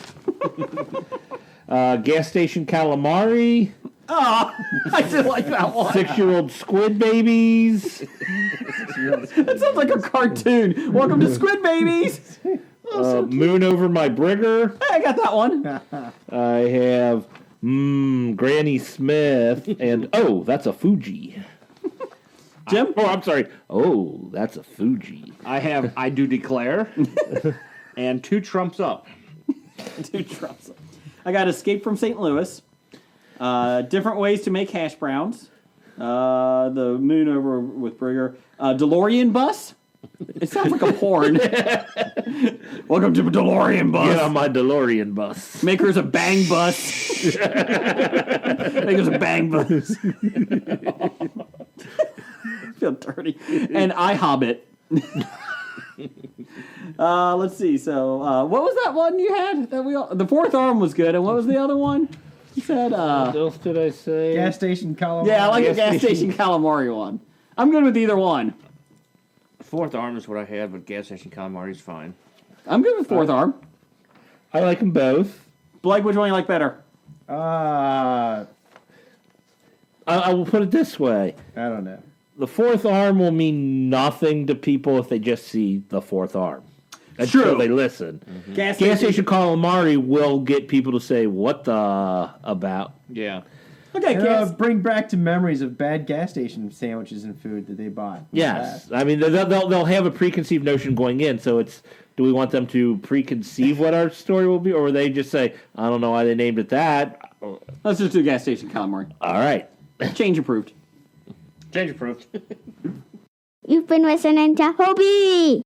Gas Station Calamari. Oh, I did like that one. 6-year-old squid babies. That sounds like a cartoon. Welcome to Squid Babies. Moon over my brigger. Hey, I got that one. I have Granny Smith, and that's a Fuji. Jim? I'm sorry. Oh, that's a Fuji. I have I Do Declare and 2 Trumps Up. 2 Trumps. I got Escape from St. Louis. Different Ways to Make Hash Browns. The Moon Over with Brigger. DeLorean Bus. It sounds like a porn. Welcome to DeLorean Bus. Get on my DeLorean bus. Makers of Bang Bus. Makers of Bang Bus. I feel dirty. And I Hobbit. Let's see. So, what was that one you had? The Fourth Arm was good. And what was the other one? You said. What else did I say? Gas Station Calamari. Yeah, I like the Gas Station Calamari one. I'm good with either one. Fourth Arm is what I had, but Gas Station Calamari is fine. I'm good with Fourth Arm. I like them both. Blake, which one you like better? I will put it this way. don't know. The Fourth Arm will mean nothing to people if they just see the Fourth Arm. True. Until they listen. Mm-hmm. Gas Station Calamari will get people to say, what the about? Yeah. Okay, Bring back to memories of bad gas station sandwiches and food that they bought. Yes. I mean, they'll have a preconceived notion going in, so it's, do we want them to preconceive what our story will be, or will they just say, I don't know why they named it that? Let's just do Gas Station Calamari. All right. Change approved. Change approved. You've been listening to Hobie.